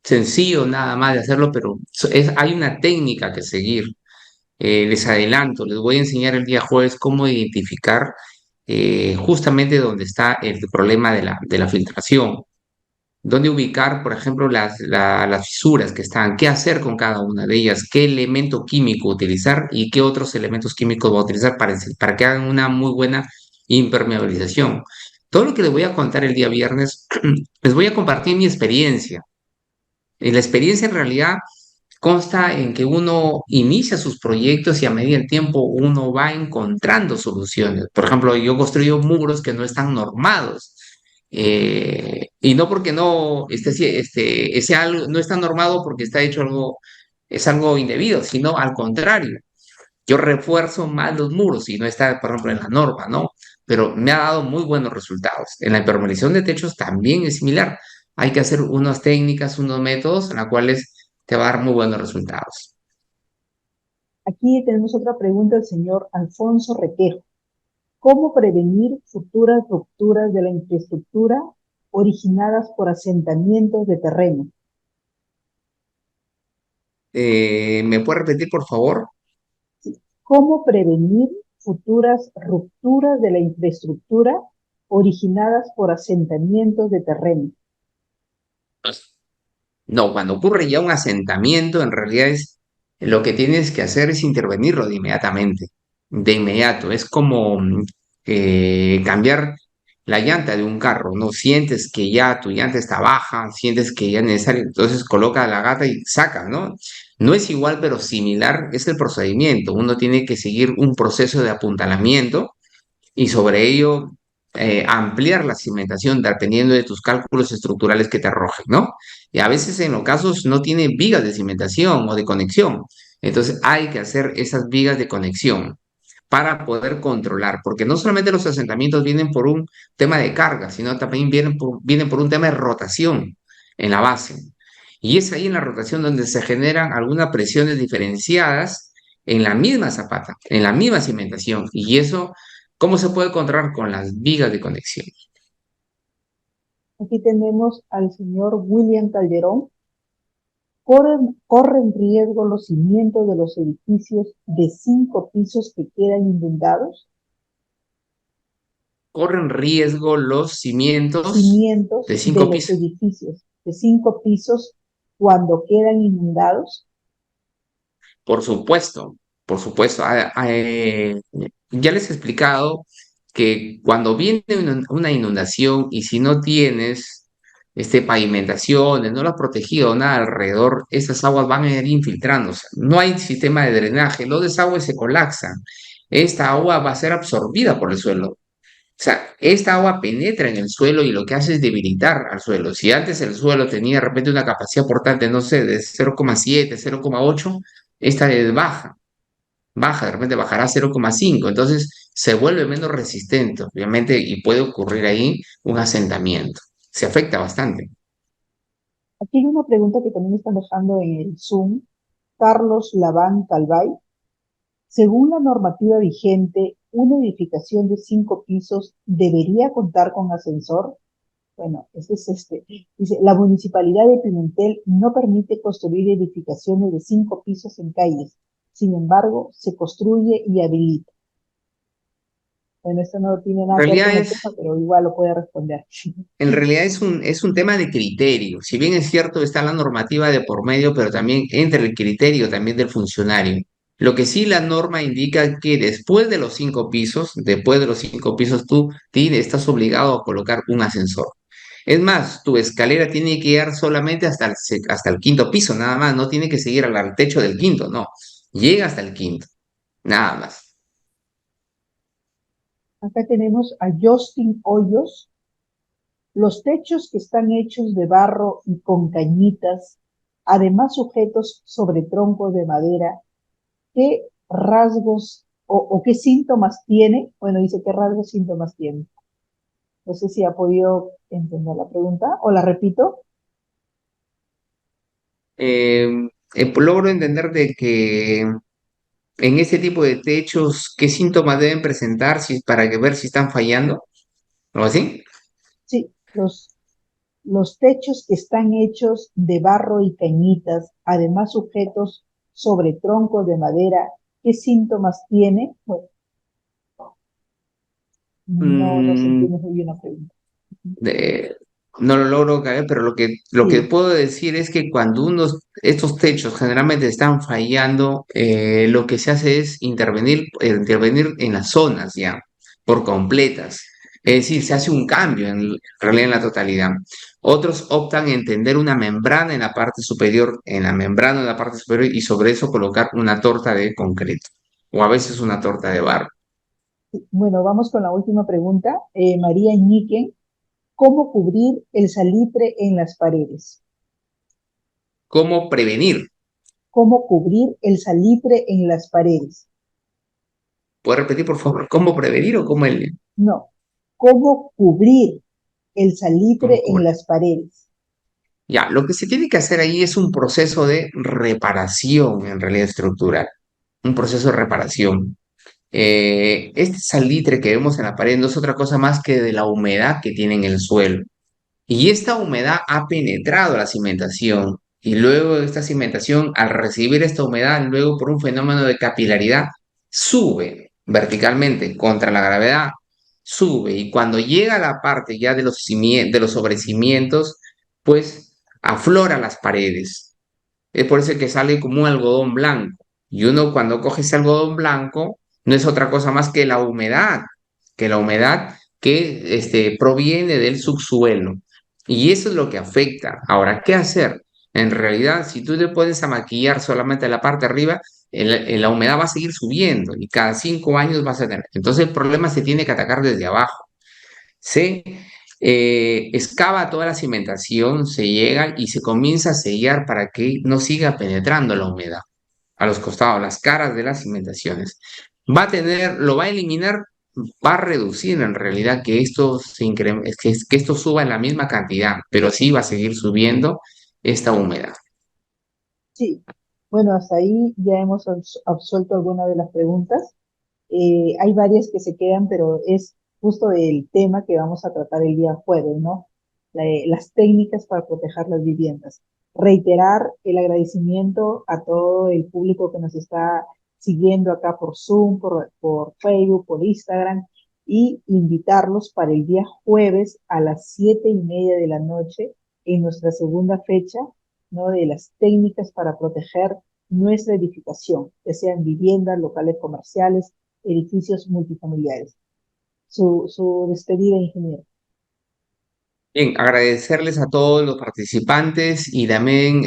sencillo nada más de hacerlo, pero hay una técnica que seguir. Les adelanto, les voy a enseñar el día jueves cómo identificar justamente dónde está el problema de la filtración. Dónde ubicar, por ejemplo, las fisuras que están, qué hacer con cada una de ellas, qué elemento químico utilizar y qué otros elementos químicos va a utilizar para que hagan una muy buena impermeabilización. Todo lo que les voy a contar el día viernes, les voy a compartir mi experiencia. Y la experiencia en realidad consta en que uno inicia sus proyectos y a medida del tiempo uno va encontrando soluciones. Por ejemplo, yo construyo muros que no están normados. Y no porque no ese algo no está normado porque está hecho algo, es algo indebido, sino al contrario. Yo refuerzo más los muros y no está, por ejemplo, en la norma, ¿no? Pero me ha dado muy buenos resultados. En la impermeabilización de techos también es similar. Hay que hacer unas técnicas, unos métodos en los cuales te va a dar muy buenos resultados. Aquí tenemos otra pregunta del señor Alfonso Requejo. ¿Cómo prevenir futuras rupturas de la infraestructura originadas por asentamientos de terreno? ¿Me puede repetir, por favor? ¿Cómo prevenir futuras rupturas de la infraestructura originadas por asentamientos de terreno? No, cuando ocurre ya un asentamiento, en realidad es lo que tienes que hacer es intervenirlo de inmediatamente, de inmediato. Es como cambiar la llanta de un carro, ¿no? Sientes que ya tu llanta está baja, sientes que ya es necesario, entonces coloca la gata y saca, ¿no? No es igual, pero similar es el procedimiento. Uno tiene que seguir un proceso de apuntalamiento y sobre ello ampliar la cimentación dependiendo de tus cálculos estructurales que te arrojen, ¿no? Y a veces en los casos no tiene vigas de cimentación o de conexión. Entonces hay que hacer esas vigas de conexión para poder controlar, porque no solamente los asentamientos vienen por un tema de carga, sino también vienen por un tema de rotación en la base. Y es ahí en la rotación donde se generan algunas presiones diferenciadas en la misma zapata, en la misma cimentación. Y eso, ¿cómo se puede controlar? Con las vigas de conexión. Aquí tenemos al señor William Calderón. ¿Corren riesgo los cimientos de los edificios de 5 pisos que quedan inundados? Corren riesgo los cimientos Cimientos de de cinco los pisos. edificios de 5 pisos cuando quedan inundados. Por supuesto, por supuesto. Ya les he explicado que cuando viene una inundación y si no tienes pavimentaciones, no lo has protegido nada alrededor, esas aguas van a ir infiltrándose. No hay sistema de drenaje, los desagües se colapsan. Esta agua va a ser absorbida por el suelo. O sea, esta agua penetra en el suelo y lo que hace es debilitar al suelo. Si antes el suelo tenía de repente una capacidad portante, no sé, de 0,7, 0,8, esta es baja, de repente bajará a 0,5, entonces se vuelve menos resistente, obviamente, y puede ocurrir ahí un asentamiento. Se afecta bastante. Aquí hay una pregunta que también están dejando en el Zoom. Carlos Laván Calvay. Según la normativa vigente, una edificación de 5 pisos debería contar con ascensor. Bueno, dice, la municipalidad de Pimentel no permite construir edificaciones de 5 pisos en calles. Sin embargo, se construye y habilita. Bueno, esto no tiene En nada que ver realidad con el es, tema, pero igual lo puede responder. en realidad es un tema de criterio. Si bien es cierto, está la normativa de por medio, pero también entra el criterio también del funcionario. Lo que sí la norma indica que después de los 5 pisos, estás obligado a colocar un ascensor. Es más, tu escalera tiene que llegar solamente hasta el quinto piso, nada más. No tiene que seguir al techo del quinto, no. Llega hasta el quinto, nada más. Acá tenemos a Justin Hoyos. Los techos que están hechos de barro y con cañitas, además sujetos sobre troncos de madera, ¿qué rasgos o qué síntomas tiene? Bueno, dice qué rasgos síntomas tiene. No sé si ha podido entender la pregunta o la repito. Eh, Logro entender de que en ese tipo de techos, ¿qué síntomas deben presentar para ver si están fallando? ¿O así? Sí, los techos que están hechos de barro y cañitas, además sujetos sobre troncos de madera, ¿qué síntomas tiene? Bueno, no se Mm, entiende muy bien la pregunta. de- no lo logro caer, pero lo que Sí, puedo decir es que cuando estos techos generalmente están fallando, lo que se hace es intervenir en las zonas ya, por completas. Es decir, se hace un cambio en realidad en la totalidad. Otros optan en tender una membrana en la parte superior, y sobre eso colocar una torta de concreto o a veces una torta de barro. Bueno, vamos con la última pregunta. María Ñique, ¿cómo cubrir el salitre en las paredes? ¿Cómo prevenir? ¿Cómo cubrir el salitre en las paredes? ¿Puede repetir, por favor? ¿Cómo prevenir o cómo el... No, ¿cómo cubrir el cómo salitre en cubrir? las paredes? Ya, lo que se tiene que hacer ahí es un proceso de reparación en realidad estructural, un proceso de reparación. Este salitre que vemos en la pared no es otra cosa más que de la humedad que tiene en el suelo. Y esta humedad ha penetrado la cimentación. Y luego de esta cimentación, al recibir esta humedad, luego por un fenómeno de capilaridad, sube verticalmente contra la gravedad, sube. Y cuando llega a la parte ya de los sobrecimientos, pues aflora las paredes. Es por eso que sale como un algodón blanco. Y uno cuando coge ese algodón blanco, no es otra cosa más que la humedad que proviene del subsuelo. Y eso es lo que afecta. Ahora, ¿qué hacer? En realidad, si tú te pones a maquillar solamente la parte de arriba, la humedad va a seguir subiendo y cada 5 años vas a tener. Entonces el problema se tiene que atacar desde abajo. Se excava toda la cimentación, se llega y se comienza a sellar para que no siga penetrando la humedad a los costados, las caras de las cimentaciones. Lo va a eliminar, va a reducir en realidad que esto que esto suba en la misma cantidad, pero sí va a seguir subiendo esta humedad. Sí, bueno, hasta ahí ya hemos absuelto algunas de las preguntas. Hay varias que se quedan, pero es justo el tema que vamos a tratar el día jueves, ¿no? Las técnicas para proteger las viviendas. Reiterar el agradecimiento a todo el público que nos está siguiendo acá por Zoom, por Facebook, por Instagram, y invitarlos para el día jueves a las 7:30 de la noche en nuestra segunda fecha, ¿no? De las técnicas para proteger nuestra edificación, ya sean viviendas, locales comerciales, edificios multifamiliares. Su despedida, ingeniero. Bien, agradecerles a todos los participantes y también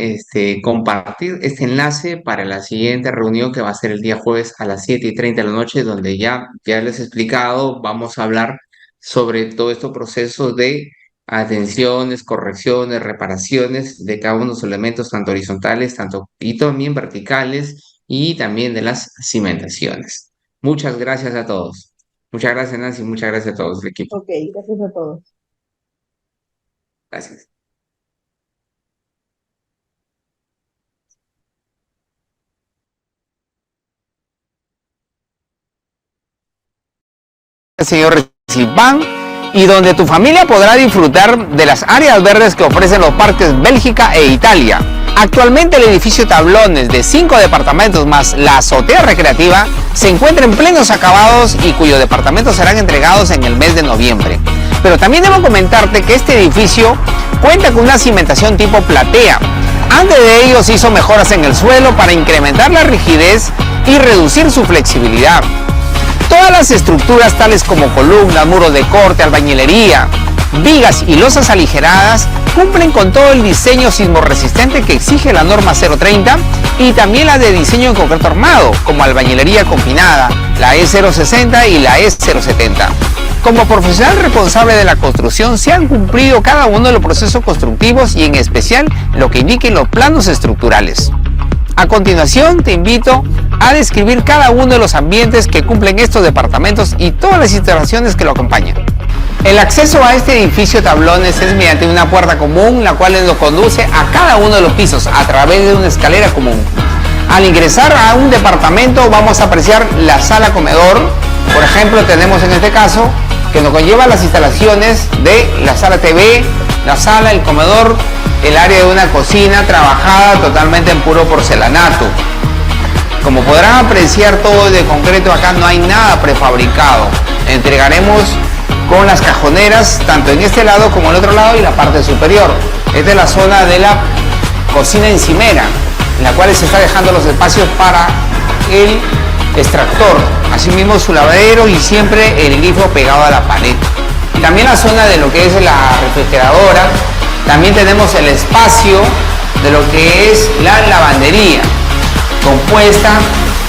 compartir este enlace para la siguiente reunión que va a ser el día jueves a las 7:30 de la noche, donde ya les he explicado, vamos a hablar sobre todo este proceso de atenciones, correcciones, reparaciones de cada uno de los elementos, tanto horizontales, y también verticales, y también de las cimentaciones. Muchas gracias a todos. Muchas gracias, Nancy, muchas gracias a todos el equipo. Ok, gracias a todos. Gracias. Señor Silván, y donde tu familia podrá disfrutar de las áreas verdes que ofrecen los parques Bélgica e Italia. Actualmente el edificio Tablones de 5 departamentos más la azotea recreativa se encuentra en plenos acabados y cuyos departamentos serán entregados en el mes de noviembre. Pero también debo comentarte que este edificio cuenta con una cimentación tipo platea. Antes de ello se hizo mejoras en el suelo para incrementar la rigidez y reducir su flexibilidad. Todas las estructuras tales como columnas, muros de corte, albañilería, vigas y losas aligeradas cumplen con todo el diseño sismorresistente que exige la norma 030 y también la de diseño en concreto armado, como albañilería confinada, la E060 y la E070. Como profesional responsable de la construcción, se han cumplido cada uno de los procesos constructivos y en especial lo que indiquen los planos estructurales. A continuación te invito a describir cada uno de los ambientes que cumplen estos departamentos y todas las instalaciones que lo acompañan. El acceso a este edificio Tablones es mediante una puerta común, la cual nos conduce a cada uno de los pisos a través de una escalera común. Al ingresar a un departamento vamos a apreciar la sala comedor. Por ejemplo, tenemos en este caso que nos conlleva las instalaciones de la sala TV, la sala, el comedor, el área de una cocina trabajada totalmente en puro porcelanato. Como podrán apreciar, todo de concreto, acá no hay nada prefabricado. Entregaremos con las cajoneras tanto en este lado como en el otro lado y la parte superior. Esta es la zona de la cocina encimera, en la cual se está dejando los espacios para el extractor, asimismo su lavadero y siempre el grifo pegado a la pared. también la zona de lo que es la refrigeradora. También tenemos el espacio de lo que es la lavandería, compuesta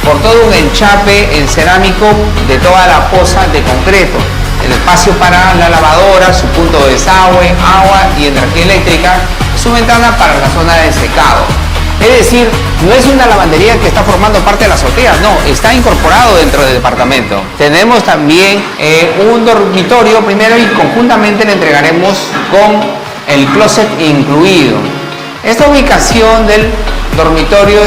por todo un enchape en cerámico de toda la poza de concreto. El espacio para la lavadora, su punto de desagüe, agua y energía eléctrica, su ventana para la zona de secado. Es decir, no es una lavandería que está formando parte de la azotea, no, está incorporado dentro del departamento. Tenemos también un dormitorio primero y conjuntamente le entregaremos con el closet incluido. Esta ubicación del dormitorio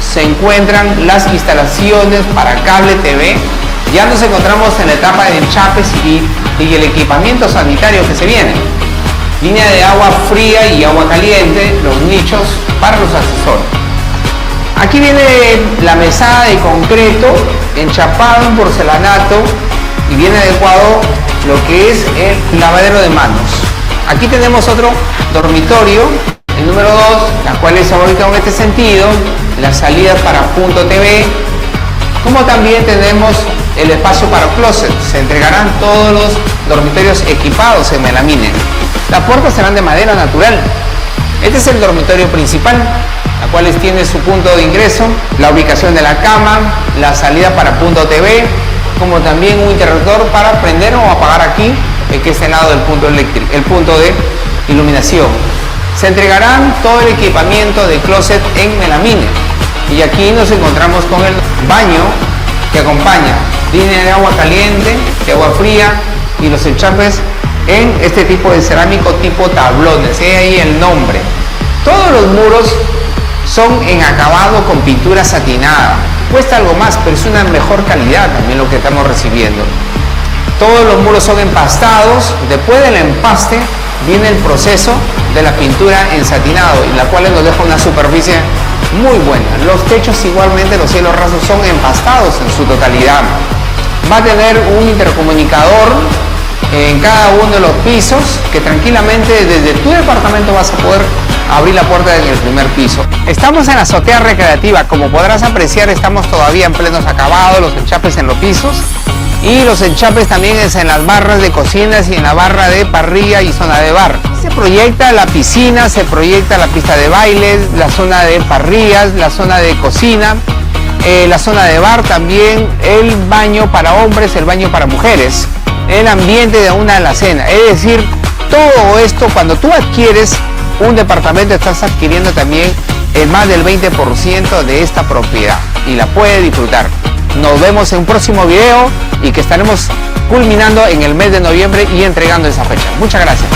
se encuentran las instalaciones para cable TV. Ya nos encontramos en la etapa de enchapes y el equipamiento sanitario que se viene. Línea de agua fría y agua caliente, los nichos para los accesorios. Aquí viene la mesada de concreto enchapado en porcelanato y viene adecuado lo que es el lavadero de manos. Aquí tenemos otro dormitorio, el número 2, las cuales se ubican en este sentido, las salidas para punto TV, como también tenemos el espacio para closet. Se entregarán todos los dormitorios equipados en melamine. Las puertas serán de madera natural. Este es el dormitorio principal, la cual tiene su punto de ingreso, la ubicación de la cama, la salida para punto TV, como también un interruptor para prender o apagar aquí, que es el lado del punto eléctrico, el punto de iluminación. Se entregarán todo el equipamiento de closet en melamine. Y aquí nos encontramos con el baño que acompaña, línea de agua caliente, de agua fría y los enchapes en este tipo de cerámico tipo tablones. Ahí el nombre. Todos los muros son en acabado con pintura satinada. Cuesta algo más, pero es una mejor calidad también lo que estamos recibiendo. Todos los muros son empastados. Después del empaste viene el proceso de la pintura en satinado, y la cual nos deja una superficie muy buena. Los techos igualmente, los cielos rasos, son empastados en su totalidad. Va a tener un intercomunicador en cada uno de los pisos, que tranquilamente desde tu departamento vas a poder abrir la puerta en el primer piso. Estamos en la azotea recreativa. Como podrás apreciar, estamos todavía en plenos acabados, los enchapes en los pisos y los enchapes también es en las barras de cocinas y en la barra de parrilla y zona de bar. Se proyecta la piscina, se proyecta la pista de baile, la zona de parrillas, la zona de cocina, la zona de bar, también el baño para hombres, el baño para mujeres, el ambiente de una alacena. Es decir, todo esto, cuando tú adquieres un departamento, estás adquiriendo también más del 20% de esta propiedad y la puedes disfrutar. Nos vemos en un próximo video y que estaremos culminando en el mes de noviembre y entregando esa fecha. Muchas gracias.